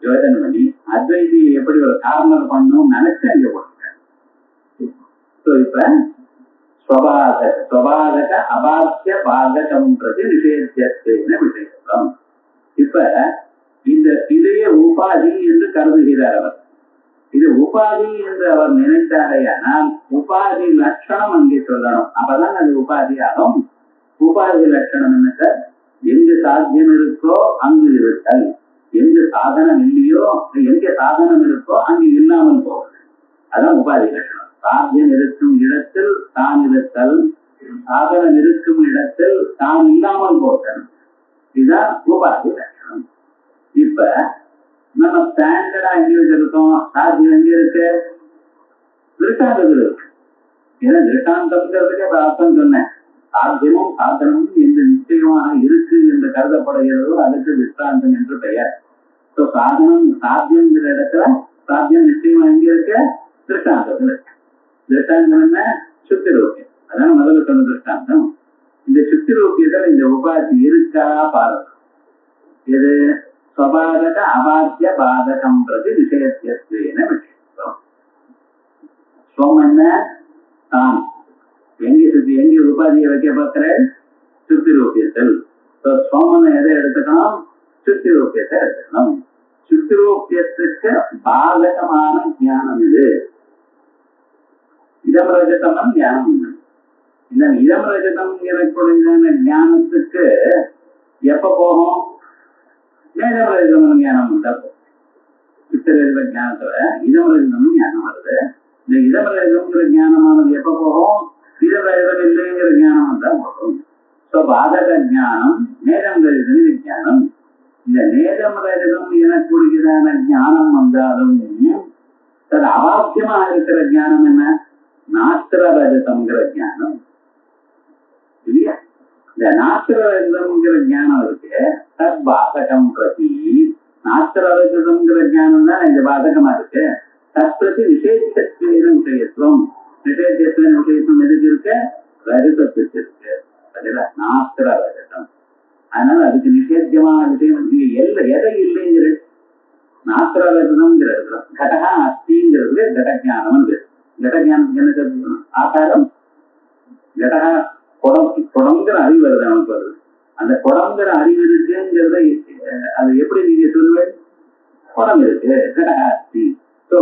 [SPEAKER 2] யோஜனை பண்ணி அத்வைதி எப்படி ஒரு கார்னர் பண்ணணும் நினைச்சு அங்கே போட்டிருக்காரு. இப்ப ஸ்வபாதக அபாத்திய பாதகம் பிரதி நிஷேத்தியத்வேன விஷயத்துவம். இப்ப இந்த இதையே உபாதி என்று கருதுகிறார் அவர். இது உபாதி என்று அவர் நினைத்தாரையானால் உபாதி லட்சணம் அங்கே சொல்லணும். அப்பதான் அது உபாதி ஆகும். உபாதி லட்சணம் என்ன சார்? எங்கு சாத்தியம் இருக்கோ அங்கு இருத்தல், எங்கு சாதனம் இல்லையோ எங்க சாதனம் இருக்கோ அங்கு இல்லாமல் போவது. அதான் உபாதி லட்சணம். சாத்தியம் இருக்கும் இடத்தில் தான் இருத்தல், சாதனம் இருக்கும் இடத்தில் தான் இல்லாமல் போதல், இதுதான் உபாதி லட்சணம். இப்ப நம்ம ஸ்டாண்டர்டா எங்க வச்சிருக்கோம்? சாத்தியம் எங்க இருக்கு? திருஷ்டாந்தங்கள் இருக்கு. ஏன்னா திருஷ்டாந்தம்ங்கிறதுக்கு இப்ப அர்த்தம் சொன்னேன். சாத்தியமும் சாதனமும் என்று நிச்சயமாக இருக்கு என்று கருதப்படுகிறதோ அதுக்கு திருஷ்டாந்தம் என்று பெயர். சாதனம் சாத்தியம்ங்கிற இடத்துல சாத்தியம் நிச்சயமா எங்க இருக்கு? திருஷ்டாந்தத்தில் இருக்கு. திருஷ்டாந்தம் என்ன? சுத்தி ரூபியம். அதான் முதல்ல சொன்ன திருஷ்டாந்தம். இந்த சுத்தி ரூபியத்தில் இந்த உபாதி இருக்கா பாருங்க. இது ஸ்வபாதக அபாத்திய பாதகம் பிரதி நிஷேத்தியத்துவேன விஷயம். ஸ்வம் என்ன? தான். எங்க உபாதியை வைக்க பார்க்கிற? சுத்தி ரூபியத்தில். ஸ்வம்னு எதை எடுத்துக்கணும்? சுத்தி ரூபியத்தை எடுத்துக்கணும். சுத்தி ரூபியத்துக்கு பாதகமான ஞானம் இது. இதம் ரஜதம் ஞானம். இந்த இதம் ரஜதம் எனக்குள்ள ஞானத்துக்கு எப்ப போகும்? நேதம் ரஜதம் ஞானம் வந்தா போகும். சித்திர ஞானத்துல இதம் ரஜதம் ஞானம் வருது. இந்த இதம் ரஜதம்ங்கிற ஞானமானது எப்ப போகும்? இதம் ரஜதம் இல்லைங்கிற ஞானம் வந்தா போகும். பாதக ஞானம் நேதம் ரஜதம் விஞ்ஞானம். இந்த நேதம் ரஜதம் எனக்குரியதான ஞானம் வந்தாலும் அது அபாத்தியமா இருக்கிற ஞானம் என்ன? நாத்திர ரஜதம்ங்கிற ஞானம் இல்லையா? இந்த நாத்திர ரஜதம்ங்கிற ஞானம் இருக்கு. தத் பாதகம் பிரதி நாத்திர ரஜதம்ங்கிற ஞானம் தான் இது பாதகமா இருக்கு. தத் பிரதி நிஷேத்தியத்துவ விஷயத்துவம். நிஷேத்தியத்துவ விஷயத்துவம் எதுக்கு இருக்கு? ரஜதத்துக்கு இருக்கு. அதுல நாத்திர ரஜதம். அதனால அதுக்கு நிஷேத்தியமான விஷயம் நீங்க எதை இல்லைங்கிற நாத்திர ரஜதம்ங்கிற இடத்துல கடகா அஸ்திங்கிறது கடஜானம். கடஜானத்துக்கு என்ன கருத்து? ஆகாரம். கடகா குடங்கிற அறிவு வருது நமக்கு வருது. அந்த குடங்கிற அறிவு இருக்குங்கிறத அது எப்படி நீங்க சொல்லுவேன்? குடம் இருக்கு, கடகா அஸ்தி.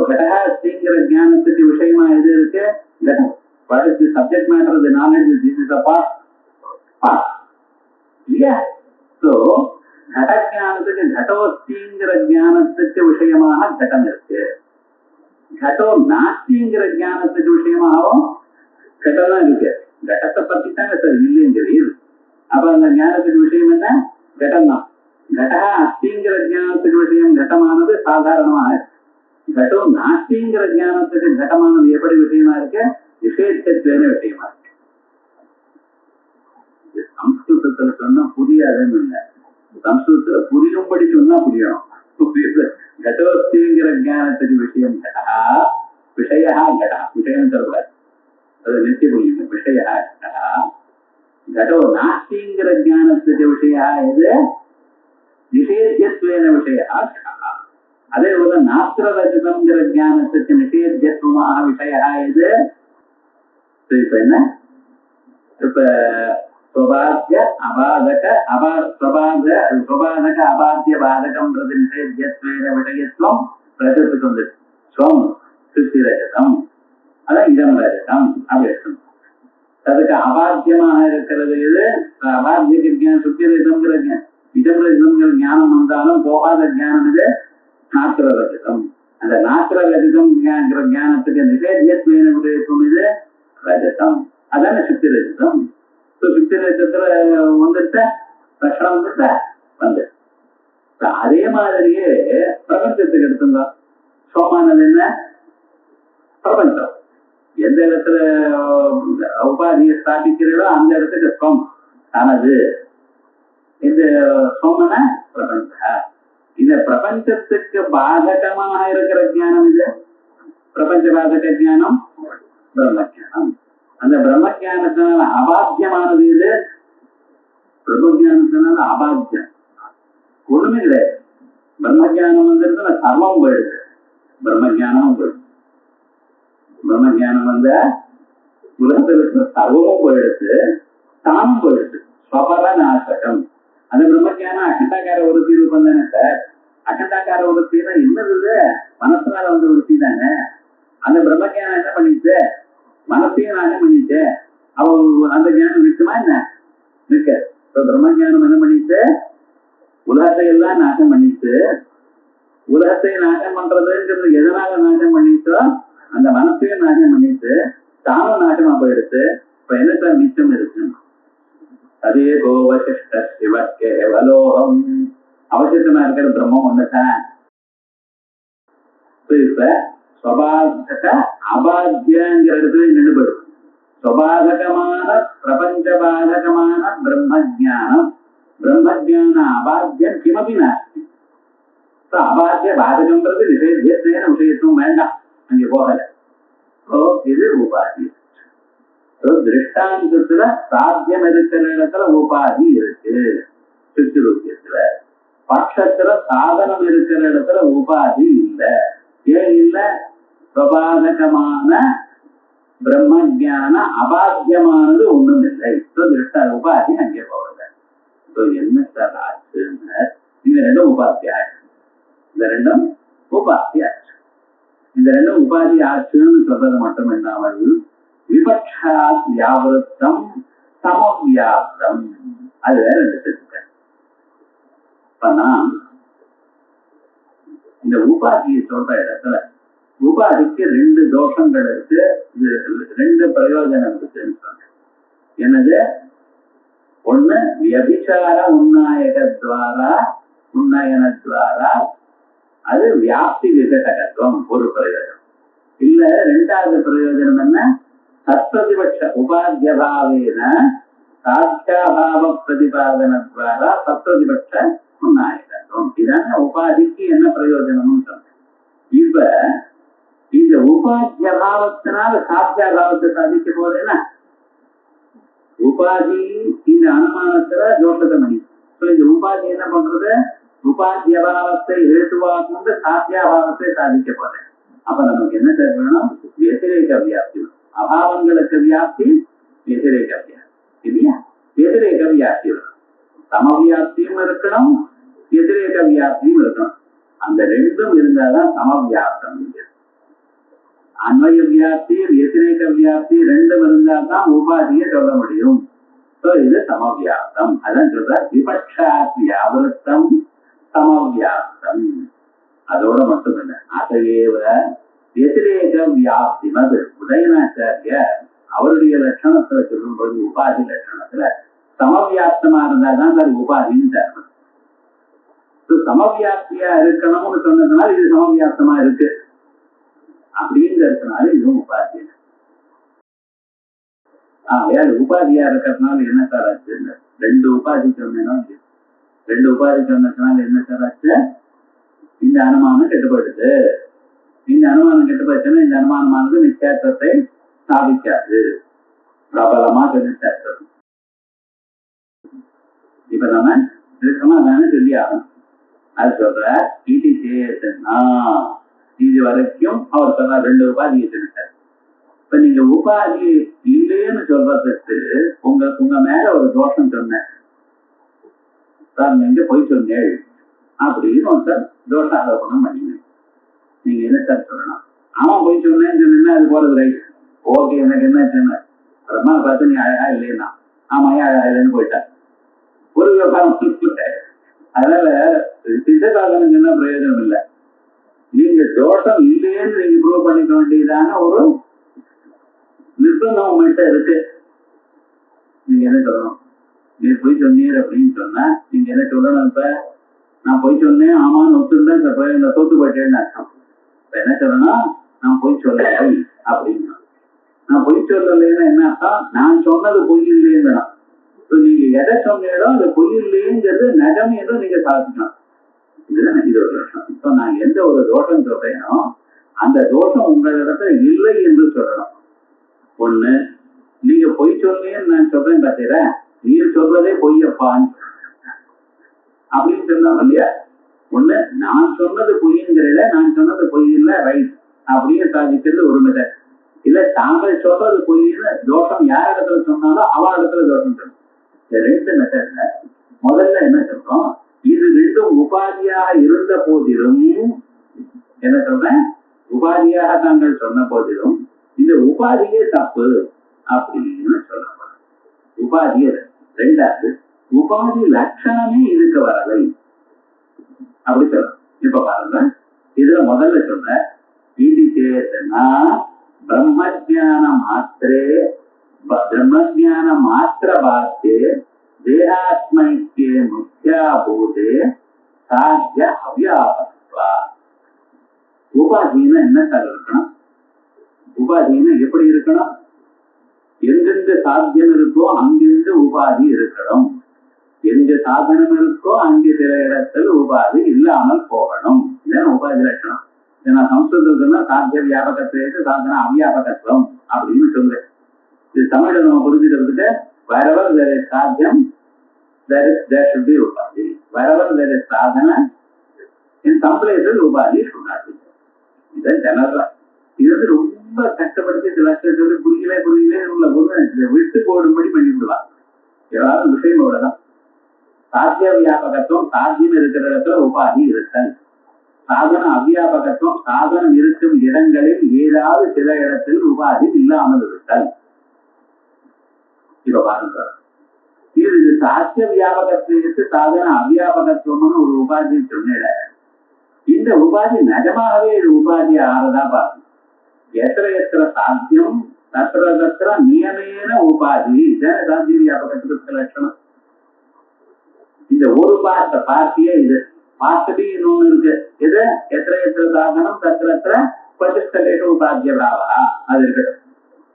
[SPEAKER 2] கடகா அஸ்திங்கிற ஞானத்துக்கு விஷயமா எது இருக்கு? கடம். படிச்சு சப்ஜெக்ட் மேட்டர் நாலேஜ் இல்லையா? கடஜானத்துக்கு கடோஸ்திங்கிற ஞானத்துக்கு விஷயமாக கடம் இருக்கு. கடோ நாஸ்திங்கிற ஞானத்துக்கு விஷயமாகவும் கடம் தான் இருக்கு. கடத்தை பத்தி தாங்க சார் இல்லைங்கிறது. அப்ப அந்த ஞானத்துக்கு விஷயம் என்ன? கடம் தான். கடா அஸ்திங்கிற ஞானத்துக்கு விஷயம் கடமானது சாதாரணமாக இருக்கு. கடோ நாஸ்திங்கிற ஞானத்துக்கு கடமானது எப்படி விஷயமா இருக்கு? நிஷேத்தியத்துவ விஷயமா இருக்கு. சம்ஸ்கிருதத்துல சொன்னா புரியாதுன்னு இல்லை. சம்ஸ்கிருதத்துல புரியும்படி சொன்னா புரியணும். கடோஸ்திங்கிற ஞானத்துக்கு விஷயம் கடா, விஷயா கடா. விஷயம் சொல்லக்கூடாது, அது நித்திய புரியும். விஷயா கடா. கடோ நாஸ்திங்கிற ஞானத்துக்கு விஷயா எது? நிஷேத்தியத்துவ விஷயா கடா. அதே போல நாஸ்திர ரஜதம்ங்கிற ஞானத்துக்கு நிஷேத்தியத்துவமாக விஷயா எது? இப்ப என்ன? இப்ப ஸ்வபாத்ய அபாதக ஸ்வபாதக அபாத்திய பாதகம் பிரதி நிஷேத்தியத்துவ விஷயத்துவம் ரஜத்துக்கு வந்து ஸ்வம் சுத்தி ரஜதம். அதான் இதம் ரஜதம் அப்படி இருக்கணும். அதுக்கு அபாத்தியமாக இருக்கிறது எது? அபாத்திய சுத்தி ரஜதம்ங்கிற இதம் ரஜதம்ங்கிற ஞானம் வந்தாலும் போகாத ஞானம் இது நாத்திர ரஜதம். அந்த நாத்திர ரஜதம் ஞானத்துக்கு நிஷேத்தியத்துவ விஷயத்துவம் இது ரஜதம். அதான சுத்தி ரஜதம். சுத்தி ரஜத்துல வந்துட்ட லட்சணம் வந்துட்ட வந்து. அதே மாதிரியே பிரபஞ்சத்துக்கு எடுத்துங்க. சோமானது என்ன? பிரபஞ்சம். எந்த இடத்துல உபாதியை ஸ்தாபிக்கிறீர்களோ அந்த இடத்துக்கு ஸ்வம் தனது. இந்த சோமன பிரபஞ்ச. இந்த பிரபஞ்சத்துக்கு பாதகமாக இருக்கிற ஞானம் இது பிரபஞ்ச பாதக ஞானம் பிரம்ம ஜானம். அந்த பிரம்ம ஜானத்தினால அபாத்தியமானது இது பிரம்ம ஜானத்தினால அபாத்தியம் ஒண்ணுமே கிடையாது. பிரம்ம ஜானம் வந்துருந்தா சர்வம் போயிடுது. பிரம்ம ஜானமும் போயிடுது. பிரம்ம ஜானம் வந்த உலகத்தில் இருக்கிற சர்வமும் போயிடுது, தானும் போயிடுது. ஸ்வபர நாசகம். அந்த பிரம்ம ஜானம் அகண்டாக்கார ஒரு தீர்வு பண்ணானே சார். அகண்டாக்கார ஒரு தீர்வு என்னது? மனசுனால வந்து ஒரு தீ தானே. அந்த பிரம்ம ஜானம் என்ன பண்ணிட்டு மனசையும் நாசம் பண்ணிட்டு அவ அந்த ஞானம் நிற்குமா என்ன? நிற்க. பிரம்ம ஜானம் என்ன பண்ணிட்டு உலகத்தை எல்லாம் நாசம் பண்ணிட்டு, உலகத்தை நாசம் பண்றதுங்கிறது எதனால நாசம் பண்ணிட்டோ அந்த மனசையும் நாசம் பண்ணிட்டு தானும் நாசமா போயிடுத்து. இப்ப என்ன சார் மிச்சம் இருக்கு? அதே கோவசிஷ்ட சிவ கேவலோகம். அவசியமா இருக்கிற பிரம்மம் ஒண்ணுதான். இப்ப ஸ்வபாதக அபாத்தியங்கிற இடத்துல நின்றுபடும். ஸ்வபாதகமான பிரபஞ்ச பாதகமான பிரம்மஜானம், பிரம்மஜான அபாத்தியம் கிமபி நாஸ்தி. அபாத்திய பாதகம்ன்றது விஷயத்தேன விஷயத்துவம் வேண்டாம், அங்கே போகல. இது உபாதி. திருஷ்டாந்தத்துல சாத்தியம் இருக்கிற இடத்துல உபாதி இருக்கு. சுத்திரூபியத்துல பட்சத்துல சாதனம் இருக்கிற இடத்துல உபாதி இல்லை. ஏன் இல்ல? சுபாதகமான பிரம்மஜான அபாத்தியமானது ஒண்ணும் இல்லை. திருஷ்ட உபாதி அங்கே போகல. என்ன சார் ஆச்சுன்னு இந்த ரெண்டும் உபாதி ஆச்சு. இந்த ரெண்டும் உபாதி ஆச்சு. இந்த ரெண்டும் உபாதி ஆச்சுன்னு சொல்றது மட்டும் இல்லாமல் விபக்ஷாத் வியாவிருத்தம் சமவியாப்தம், அது வேற ரெண்டு தெரிஞ்சுக்க. இப்ப நான் இந்த உபாதியை சொல்ற இடத்துல உபாதிக்கு ரெண்டு தோஷங்கள் இருக்கு, ரெண்டு பிரயோஜனம் இருக்குன்னு சொன்னேன். என்னது? ஒண்ணு வியபிசார உன்னயனத்வாரா அது வியாப்தி விகடகத்துவம் ஒரு பிரயோஜனம். இல்ல ரெண்டாவது பிரயோஜனம் என்ன? சத்பிரதிபட்ச உபாத்தியபாவேன சாட்சாபாவ பிரதிபாதனத்வாரா சத்பிரதிபட்ச உன்னாயகத்துவம். இதான உபாதிக்கு என்ன பிரயோஜனம்னு சொன்னேன். இப்ப இந்த உபாத்தியபாவத்தினால சாத்தியாபாவத்தை சாதிக்க போறேன்னா உபாதி இந்த அனுமானத்துல தோஷத்தை மணி. இந்த உபாதி என்ன பண்றது? உபாத்தியபாவத்தை ஹேதுவாக சாத்தியாபாவத்தை சாதிக்க போறேன். அப்ப நமக்கு என்ன தேவைணும்? வத்திரேக வியாப்தி. அபாவங்களுக்கு வியாப்தி வத்திரேக வியாப்தி இல்லையா? வத்திரேக வியாப்தி இருக்கணும், சமவியாப்தியும் இருக்கணும், வத்திரேக வியாப்தியும் இருக்கணும். அந்த ரெண்டும் இருந்தாதான் சமவியாப்தம். அன்வய வியாப்தி வத்திரேக வியாப்தி ரெண்டும் இருந்தால்தான் உபாதியை சொல்ல முடியும். இது சமவியாப்தம். அதான் சொல்ற விபக்ஷாத் வியாவிருத்தம் சமவியாப்தம். அதோட மட்டுமில்ல, அதையேவ வத்திரேக வியாப்திமது உதயநாச்சாரியர் அவருடைய லட்சணத்துல சொல்லும் பொழுது உபாதி லட்சணத்துல சமவியாப்தமா இருந்தாதான் அது உபாதின்னு தரணும். சமவியாப்தியா இருக்கணும்னு சொன்னதுனால இது சமவியாப்தமா இருக்கு அப்படிங்கிறதுனால இதுவும் உபாதி. உபாதியா இருக்கிறதுனால என்ன சார் ஆச்சு? ரெண்டு உபாதி சொன்னேன்னா ரெண்டு உபாதி சொன்னதுனால என்ன சார் ஆச்சு? இந்த அனுமானம் கெட்டுப்படுது. இந்த அனுமானம் கெட்டுப்போச்சுன்னா இந்த அனுமானமானது நிச்சயத்தை ஸ்தாபிக்காது, பிரபலமா சொல்லிட்டாரு. இப்ப நம்ம இருக்கமா தானே சொல்லி ஆகணும். அது சொல்ற இது சேத்தனா இது வரைக்கும் அவர் சொல்ற ரெண்டு உபாதியை சொல்லிட்டார். இப்ப நீங்க உபாதி இல்லைன்னு சொல்றதுக்கு உங்க மேல ஒரு தோஷம் சொன்னேன் சார், நீங்க போய் சொன்னேள் அப்படின்னு ஒருத்தர் தோஷ ஆரோபணம் பண்ணீங்க. நீங்க என்ன சார் சொல்லணும்? ஆமா போய் சொன்னேன்னு சொன்னீங்கன்னா அது போறது ரைட், ஓகே. எனக்கு என்ன சொன்ன அப்புறமா பார்த்து நீ அழகா இல்லைன்னா ஆமா அழகா இல்லைன்னு போயிட்டார் ஒரு விவகாரம். அதனால சித்தசாதனுக்கு என்ன பிரயோஜனம் இல்லை. நீங்க தோஷம் இல்லைன்னு நீங்க ப்ரூவ் பண்ணிக்க வேண்டியதான ஒரு நிர்பந்தம் உங்கள்கிட்ட இருக்கு. நீங்க என்ன சொல்லணும்? நீ போய் சொன்னீர் அப்படின்னு சொன்னா நீங்க என்ன சொல்லணும்? இப்ப நான் போய் சொன்னேன் ஆமான்னு ஒத்துருந்தேன், இந்த தோத்து போயிட்டேன்னு அர்த்தம். இப்ப என்ன சொல்லணும்? நான் போய் சொல்லலை அப்படின்னா. நான் பொய் சொல்லலைன்னா என்ன அர்த்தம்? நான் சொன்னது பொய் இல்லைன்னு. நீங்க எதை சொன்னீங்களோ அது பொய் இல்லைங்கிறது நகம் என்று நீங்க சாதிக்கணும். இதுதான் இது ஒரு தோஷம். இப்ப நான் எந்த ஒரு தோஷம் சொல்றேனோ அந்த தோஷம் உங்களிடத்துல இல்லை என்று சொல்லணும். ஒண்ணு, நீங்க பொய் சொன்னீங்கன்னு நான் சொல்றேன் பார்த்தீங்களா, நீங்க சொல்றதே பொய்யப்பான்னு அப்படின்னு சொன்னோம் இல்லையா? ஒண்ணு, நான் சொன்னது பொய்ங்கிறத நான் சொன்னது பொய் இல்லை ரைட் அப்படின்னு சாதிக்கிறது ஒரு மெத்தட். இல்ல தாங்கள் சொல்றது பொய்ன்னு தோஷம் யார் இடத்துல சொன்னாலும் அவ இடத்துல தோஷம் சொல்லணும். இந்த ரெண்டு மெத்தட்ல முதல்ல என்ன சொல்றோம்? இது ரெண்டும் உபாதியாக இருந்த போதிலும் என்ன சொல்றேன்? உபாதியாக தாங்கள் சொன்ன போதிலும் இந்த உபாதியே தப்பு அப்படின்னு சொல்லணும். உபாதியே. ரெண்டாவது, உபாதி லட்சணமே இதுக்கு வரலை அப்படி சொல்லணும். இப்ப பாருங்க, இதுல முதல்ல சொல்ற இது சேத்தனா பிரம்மஜான மாத்திரே பிரம்மஜான மாத்திர பாத்தே தேகாத்மைக்கே முக்கியாபூதே சாத்திய அவ்யாபத்வா. உபாதினா என்ன சார் இருக்கணும்? உபாதினா எப்படி இருக்கணும்? எங்கெங்க சாத்தியம் இருக்கோ அங்கிருந்து உபாதி இருக்கணும். எங்க சாதனம் இருக்கோ அங்கே சில இடத்தில் உபாதி இல்லாமல் போகணும். இதுதான் உபாதி லட்சணம். நான் சம்ஸ்கிருதத்துல சாத்திய வியாபகத்துக்கு சாதன அவ்வியாபகத்துவம் அப்படின்னு சொல்றேன். இது தமிழை நம்ம புரிஞ்சுக்கிறதுக்கு wherever there is சாத்தியம் there should be உபாதி. wherever there is சாதன in some places உபாதி should not be. இதான் ஜெனரலா. இது வந்து ரொம்ப கஷ்டப்படுத்தி சில சொல்லி புரியலே உள்ள ஒண்ணு விட்டு போடும்படி பண்ணிவிடுவாங்க. ஏதாவது விஷயம் தான் சாத்திய வியாபகத்துவம் சாத்தியம் இருக்கிற இடத்துல உபாதி இருத்தல், சாதன அவ்வியாபகத்துவம் சாதனம் இருக்கும் இடங்களில் ஏதாவது சில இடத்தில் உபாதி இல்லாமல் இருத்தல். இப்ப பாருங்க, இது சாத்திய வியாபகத்திற்கு சாதன அவ்வியாபகத்துவம்னு ஒரு உபாதி சொன்ன இந்த உபாதி நிஜமாகவே இது உபாதி ஆறதா பாருங்க. எத்திர சாத்தியம் தத்திர நியமேன உபாதி. இதான் சாத்திய வியாபகத்துக்கு லட்சணம். இந்த ஒரு பார்ட்டியே இது. பார்ட்டி இன்னொன்னு இருக்கு. இது எத்திர சாதனம் தத்திர பிரதிஷ்டேஷ உபாத்திய பிராவா. அது இருக்கட்டும்,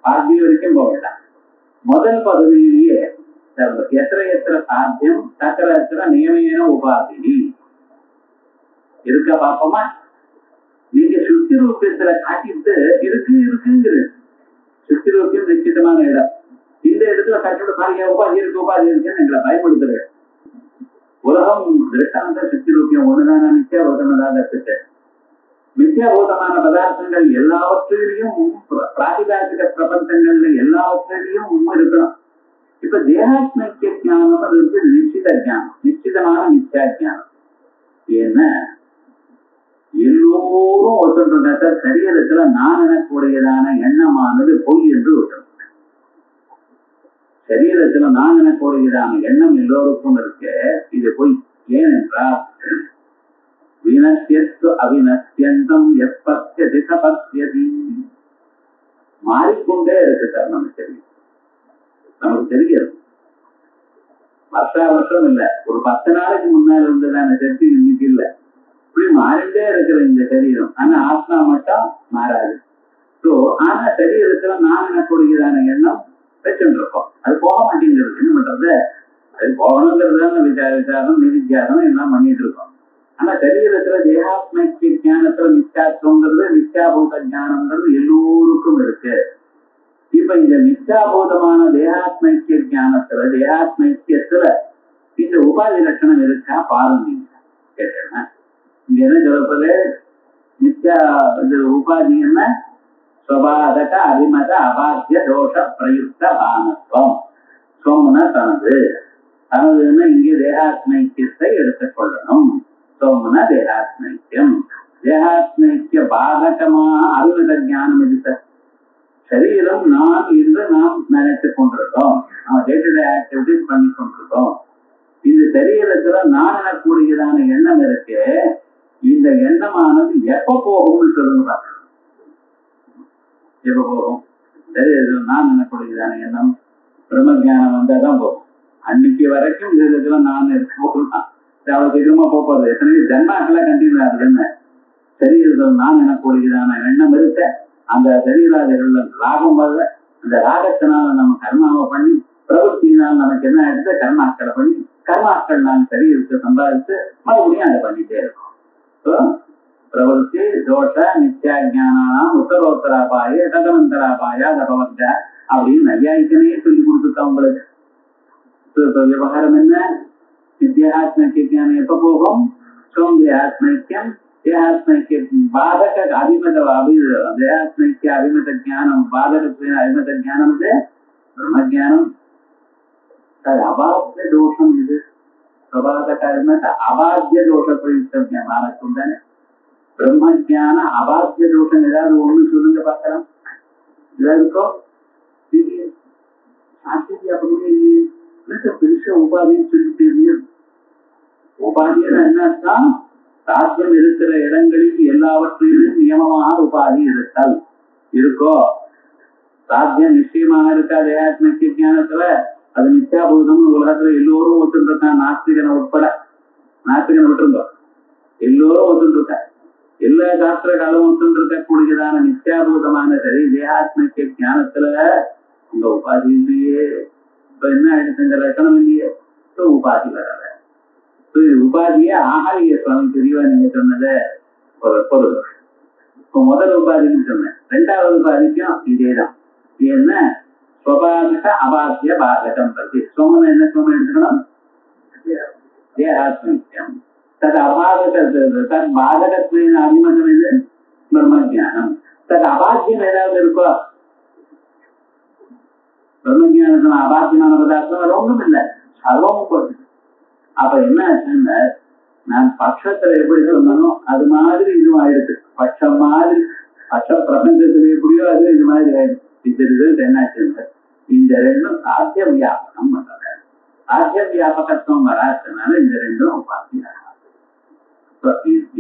[SPEAKER 2] பார்ட்டி வரைக்கும் போக வேண்டாம். முதல் பகுதியிலேயே எத்திர சாத்தியம் தத்திர நியமேன உபாதி இருக்க பாப்போமா? நீங்க சுத்தி ரூபியத்துல காட்டிட்டு இருக்குங்கிற சுத்தி ரூபியம் நிச்சயமான இடம். இந்த இடத்துல கட்டோட பாருங்க உபாதி இருக்குன்னு எங்களை பயப்படுத்துற உலகம் திருஷ்டாந்த சுத்தி ரூபியம் ஒண்ணுதான நித்தியாபூதமாக இருக்கு. நித்தியாபூதமான பதார்த்தங்கள் எல்லாவற்றிலையும் பிராதிபாசிக பிரபஞ்சங்கள்ல எல்லாவற்றிலையும் உண்மை இருக்கணும். இப்ப தேகாத்மிக ஞானம் அது வந்து நிச்சித ஞானம், நிச்சிதமான நித்தியா ஞானம். ஏன்னா எல்லோரும் ஒருத்தர் சரீரத்துல நான் எனக்குடையதான எண்ணமானது பொய் என்று ஒருத்தர். சரீரத்துல நான் எனக்குடையதான எண்ணம் எல்லோருக்கும் இருக்கு, இது பொய். ஏனென்றால் வினஸ்யத்து அவினஸ்யந்தம் எப்பத்யதி தபத்யதி, மாறிக்கொண்டே இருக்கு சார். நமக்கு தெரியாது. வருஷம் இல்ல, ஒரு 10 நாளைக்கு முன்னால இருந்ததான சக்தி இன்னைக்கு இல்ல. இப்படி மாறிண்டே இருக்கிற இந்த சரீரம். ஆனா ஆத்மா மட்டும் மாறாது. சோ ஆனா சரீரத்துல நான் எனக்குடையதான எண்ணம் வச்சுட்டு இருக்கோம். அது போக மாட்டேங்கிறது. என்ன பண்றது? அது போகணுங்கிறதுதான விசாரம் நிதித்தியாசனம் எல்லாம் பண்ணிட்டு இருக்கோம். ஆனா சரீரத்துல தேகாத்மிக ஞானத்துல நித்தியாத்வங்கிறது நித்தியாபூத ஞானம்ங்கிறது எல்லோருக்கும் இருக்கு. இப்ப இந்த நித்தியாபூதமான தேகாத்மிக ஞானத்துல தேகாத்மிகத்துல இந்த உபாதி லட்சணம் இருக்கா பாருங்க. கேட்டேன்னா இங்க என்ன சொல்லப்போது? நித்தியா இந்த உபாதி என்ன? ஸ்வபாதக அபிமத அபாத்திய தோஷ பிரயுக்த பானத்துவம். சோமனா தனதுன்னா இங்கே தேகாத்மிகத்தை எடுத்துக்கொள்ளணும். சோமனா தேகாத்மிகம். தேகாத்மிக பாதகமான அபிமத ஞானம் இருக்கு. சரீரம் நான் என்று நாம் நினைத்துக் கொண்டிருக்கோம். நம்ம டே டு டே ஆக்டிவிட்டிஸ் பண்ணி கொண்டிருக்கோம். இந்த சரீரத்துல நான் எனக்கூடியதான எண்ணம் இருக்கு. இந்த எண்ணமானது எப்ப போகும்னு சொல்லுங்க. எப்ப போகும்? சரீரத்துல நான் எனக்கூடியதான எண்ணம் பிரம்ம ஜானம் வந்தாதான் போகும். அன்னைக்கு வரைக்கும் சரீரத்துல நான் போகலாம். அவ்வளவு சீக்கிரமா போறது எத்தனை ஜன்மாக்கெல்லாம் கண்டிப்பா அது என்ன? சரீரத்துல நான் எனக்கூடியதான எண்ணம் இருக்க அந்த சரீராதிகள்ல ராகம் வர்ற அந்த ராகத்தினால நம்ம கர்மாவை பண்ணி பிரவൃத்தியினால் நமக்கு என்ன எடுத்து கர்மாக்களை பண்ணி கர்மாக்கள் நான் சரீரத்தை சம்பாதித்து மறுபடியும் அதை பண்ணிட்டே இருக்கோம். பிரவೃத்தி தோஷ நித்தியாஜானாம் உத்தரோத்தராபாய ததனந்தராபாயா தபவர்க அப்படின்னு நையாயிக்கனே சொல்லி கொடுத்துருக்கா உங்களுக்கு. இப்ப விவகாரம் என்ன? நித்தியாத்மிக ஞானம் எப்ப போகும்? சோந்தியாத்மிக்கம் தேகாத்மிக பாதக அபிமத தேகாத்மிக அபிமத ஜானம் பாதக அபிமத ஜானம் இது பிரம்ம ஜானம். அது அபாத்திய தோஷம். இது பிரபாதக அபிமத அபாத்திய தோஷ பிரயுக்த பானத்தும் தானே. பிரம்ம ஜான அபாத்திய தோஷம் ஏதாவது ஒண்ணு சொல்லுங்க பார்க்கலாம். ஏதாவது இருக்கோ? சாத்திய அப்படியே பெருசா உபாதின்னு சொல்லிட்டு உபாதின்னு என்னத்தான் சாத்தியம் இருக்கிற இடங்களில் எல்லாவற்றிலும் நியமமாக உபாதி இருத்தல் இருக்கோ. சாத்தியம் நிச்சயமாக இருக்கா தேகாத்மிக ஞானத்துல? அது நித்தியாபூதம் உலகத்துல எல்லோரும் ஒத்துருக்கான். நாஸ்திகனை உட்பட. நாஸ்திகனை விட்டுருந்தோம், எல்லோரும் ஒத்துருக்கா. எல்லா சாஸ்திர காலமும் இருக்கக்கூடியதான நித்தியாபூதமான சரி தேகாத்மிக ஞானத்துல உங்க உபாதி இல்லையே. இப்ப என்ன ஆயிடுச்சு, இந்த லட்சணம் இல்லையே, இப்ப உபாதி வரல. உபாதியே ஆகாலிய சுவாமி தெரியவா நீங்க சொன்னதை ஒரு பொருள். இப்ப முதல் உபாதின்னு சொன்னேன், ரெண்டாவது உபாதிக்கும் இதேதான். என்ன ஸ்வபாதிக அபாத்திய பாதகம் பத்தி சோமனை என்ன சோமம் எடுத்துக்கணும், தேகாத்மிக்கம். தது அபாதக தன் பாதகத்தின் அபிமதம் இது பிரம்ம ஜானம். தது அபாத்தியம் ஏதாவது இருக்கோ, பிரம்ம ஜானத்துல அபாத்தியமான பதார்த்தம் வேற ஒண்ணும் இல்லை, சர்வமும் போட்டு. அப்ப என்ன ஆச்சுன்னா, நான் பட்சத்துல எப்படி சொன்னோ அது மாதிரி இதுவும் ஆயிடுச்சு. பட்சம் மாதிரி பட்ச பிரபஞ்சத்துல எப்படியோ அது இது மாதிரி ஆயிடுச்சு. இந்த ரிசல்ட் என்ன ஆச்சுன்னா, இந்த ரெண்டும் சாத்திய வியாபகம் பண்ற. சாத்திய வியாபகத்துவம் வராதுனால இந்த ரெண்டும் உபாதியாக.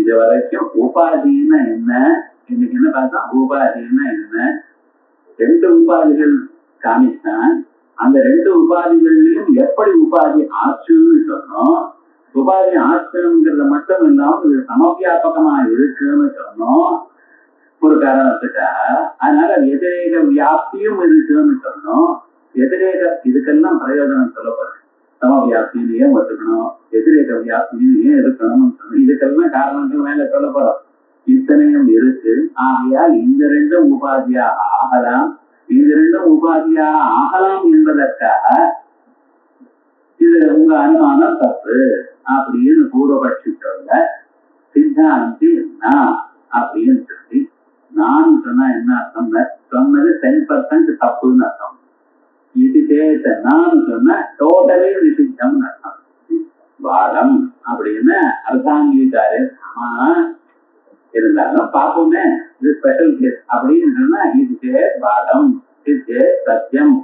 [SPEAKER 2] இது வரைக்கும் உபாதின்னா என்ன, இன்னைக்கு என்ன பார்த்தா உபாதின்னா என்ன, ரெண்டு உபாதிகள் காமித்தான். அந்த ரெண்டு உபாதிகள்லயும் எப்படி உபாதி ஆச்சுன்னு சொன்னோம். உபாதி ஆச்சுங்கிறத மட்டும் இல்லாம இது சமவியாபகமா இருக்குன்னு சொன்னோம் ஒரு காரணத்துக்காக. அதனால எதிரேக வியாப்தியும் இருக்குன்னு சொன்னோம். எதிரேக இதுக்கெல்லாம் பிரயோஜனம் சொல்லப்படுது. சமவியாப்தின்னு ஏன் ஒத்துக்கணும், எதிரேக வியாப்தின்னு ஏன் இருக்கணும்னு சொன்னோம். இதுக்கெல்லாம் காரணங்கள் மேல சொல்லப்படும். இத்தனையும் இருக்கு. ஆகையால் இந்த ரெண்டும் உபாதியாக ஆகலாம், இந்த ரெண்டும் உபாதியாக ஆகலாம் என்பதற்காக இது உங்க அனுமானம் தப்பு அப்படின்னு பூர்வபட்சி சொல்ல, சித்தாந்தி நான் அப்படின்னு சொல்லி, நான் சொன்னா என்ன அர்த்தம், சொன்னது 10% தப்புன்னு அர்த்தம். இது சேர்த்த நான் சொன்ன டோட்டலி நிஷித்தம்னு அர்த்தம். வாடம் அப்படின்னு அர்த்தாங்கீகாரே ஆமா இருந்தாலும் பார்ப்போமே, இது ஸ்பெஷல் கேஸ் அப்படின்னு சொன்னா இது சேர் வாடம், இது சேர் சத்தியம்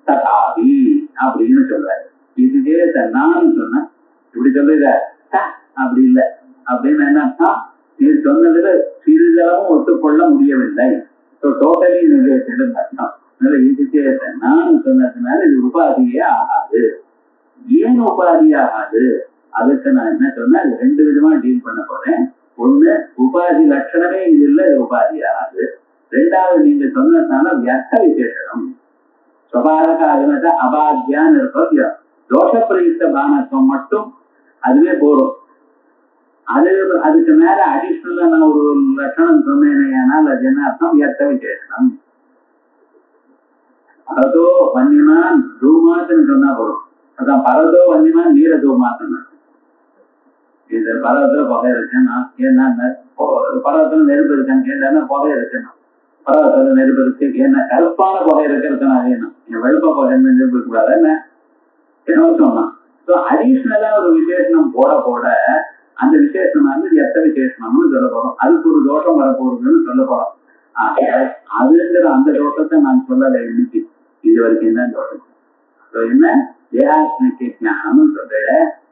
[SPEAKER 2] ததாபி அப்படின்னு சொல்றாரு. இது சேர்த்த நான் சொன்ன இப்படி சொல்லுற அப்படி இல்லை அப்படின்னு என்ன அர்த்தம், நீ சொன்னதுல சிறிதளவும் ஒத்துக்கொள்ள முடியவில்லை, டோட்டலி நிகழ்ச்சின்னு அர்த்தம். இது சேர்த்த நான் சொன்னதுனால இது உபாதியே ஆகாது. ஏன் உபாதி ஆகாது, அதுக்கு நான் என்ன சொன்னா அது ரெண்டு விதமா டீல் பண்ண போறேன். ஒண்ணு, உபாதி லட்சணமே இது இல்லை, இது உபாதி ஆகாது. ரெண்டாவது, நீங்க சொன்னதுனால வியர்த்த விசேஷனம் சுபாரக அதுமத அபாத்தியான்னு இருக்கோ, தோஷ பிரயுக்த பானத்துவம் மட்டும் அதுவே போறோம். அதுக்கு மேல அடிஷனலா நான் ஒரு லட்சணம் சொன்னேனால் அது என்ன அர்த்தம், வியர்த்த விசேஷனம். பரதோ வன்னிமான் தூமாத்துன்னு சொன்னா போறோம். அதான் பரதோ வன்னிமான் நீர தூமாத்துன்னு. இந்த பர்வத்துல புகை இருக்குன்னா ஏன்னா, பர்வத்துல நெருப்பு இருக்கான்னு கேட்டானா புகை இருக்குன்னா, பர்வத்துல நெருப்பு இருக்கு ஏன்னா கருப்பான புகை இருக்கிறதுனா வேணும், என் வெளுப்ப புகை நெருப்பு இருக்கக்கூடாது என்ன என்ன சொன்னான். ஸோ அடிஷ்னலா ஒரு விசேஷனம் போட போட அந்த விசேஷனம் வந்து எத்த விசேஷனம்னு சொல்ல போறோம். அதுக்கு ஒரு தோஷம் வரப்போகுதுன்னு சொல்ல போறோம். அதுங்கிற அந்த தோஷத்தை நான் சொல்லலை இன்னைக்கு, இது வரைக்கும் தான் தோஷம். என்ன தேகாத்மிக ஞானம்னு சொல்ற,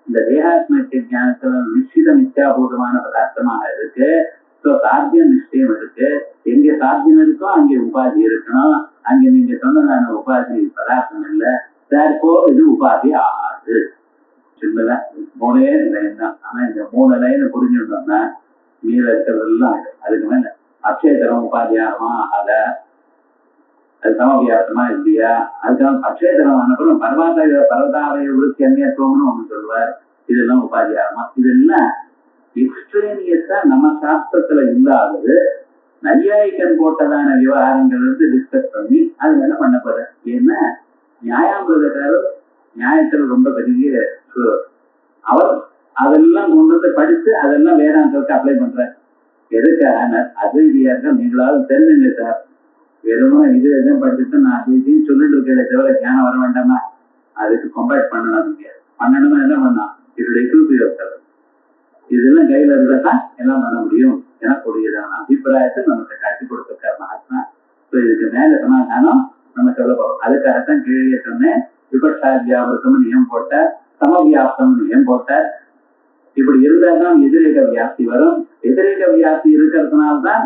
[SPEAKER 2] இந்த தேகாத்மிக ஞானத்துல நிச்சயித மித்யாபூதமான பதார்த்தமாக இருக்கு. சாத்திய நிச்சயம் இருக்கு. எங்க சாத்தியம் இருக்கோ அங்கே உபாதி இருக்கணும். அங்க நீங்க சொன்னதான உபாதி பதார்த்தம் இல்லை, இது உபாதி ஆகாது. சின்னதா 3 லைன் தான். ஆனா இந்த 3 லைன் புரிஞ்சுட்டோம்னா மீத இருக்கிறதெல்லாம் அதுக்கு மேல அக்ஷயத்தரம் உபாதி ஆகுமா ஆகாத, அது சமவியாசமா இல்லையா, அதுக்கான அக்ஷயத்தரம் ஆனப்புறம் பர்வதாலய விருத்தி அந்நியத்துவம்னு ஒண்ணு சொல்லுவார். இதெல்லாம் உபாதி ஆகுமா, இதெல்லாம் எக்ஸ்ட்ரேனியஸா நம்ம சாஸ்திரத்துல இல்லாதது நையாயிக்கன் போட்டதான விவகாரங்கள் வந்து டிஸ்கஸ் பண்ணி அது மேல பண்ண போற. ஏன்னா நியாயாமிரதக்காரர் நியாயத்துல ரொம்ப பெரிய அவர் அதெல்லாம் கொண்டு வந்து படிச்சு அதெல்லாம் வேதாந்தத்துக்கு அப்ளை பண்றாரு. எதுக்காக அத்வைதியாக நீங்களாவது தெரிஞ்சுங்க சார், வெறுமோ இது எதுவும் படிச்சுட்டு நான் அத்வைதின்னு சொல்லிட்டு இருக்கிறத தவிர ஞானம் வர வேண்டாமா, அதுக்கு கம்பேர் பண்ணணும். நீங்க பண்ணணுமா என்ன பண்ணா இதோட எக்யூபியோர் இதெல்லாம் கையில இருந்தா எல்லாம் பண்ண முடியும் எனக்கூடியதான அபிப்பிராயத்தை நமக்கு காட்டி கொடுத்திருக்காரு மகாத்மா. இதுக்கு மேல சமாதானம் நம்ம சொல்ல போறோம். அதுக்காகத்தான் கீழே சொன்னேன், விபட்சாத்தியாவர்த்தம் நியம் போட்ட, சமவியாப்தம் நியம் போட்ட. இப்படி இருந்தால்தான் எதிரேக வியாப்தி வரும். எதிரேக வியாப்தி இருக்கிறதுனால்தான்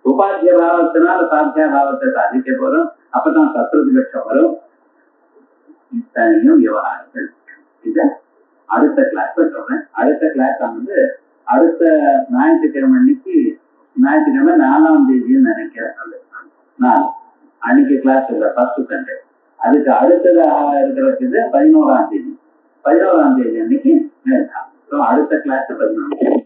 [SPEAKER 2] உபாத்திய பாவத்தினால சாத்தியா பாவத்தை சாதிக்க போறோம். அப்பதான் சத்ருதிபட்சம் வரும். இத்தனையும் விவகாரங்கள் இத அடுத்த கிளாஸ்ல சொல்றேன். அடுத்த கிளாஸ் வந்து அடுத்த ஞாயிற்றுக்கிழமை அன்னைக்கு ஞாயிற்றுக்கிழமை 4ஆம் தேதின்னு நினைக்கிறேன். அது 4 அன்னைக்கு கிளாஸ் இல்லை, ஃபர்ஸ்ட் சண்டே. அதுக்கு அடுத்ததாக இருக்கிறது 11ஆம் தேதி. 11ஆம் தேதி அன்னைக்கு அடுத்த கிளாஸ் 11ஆம் தேதி.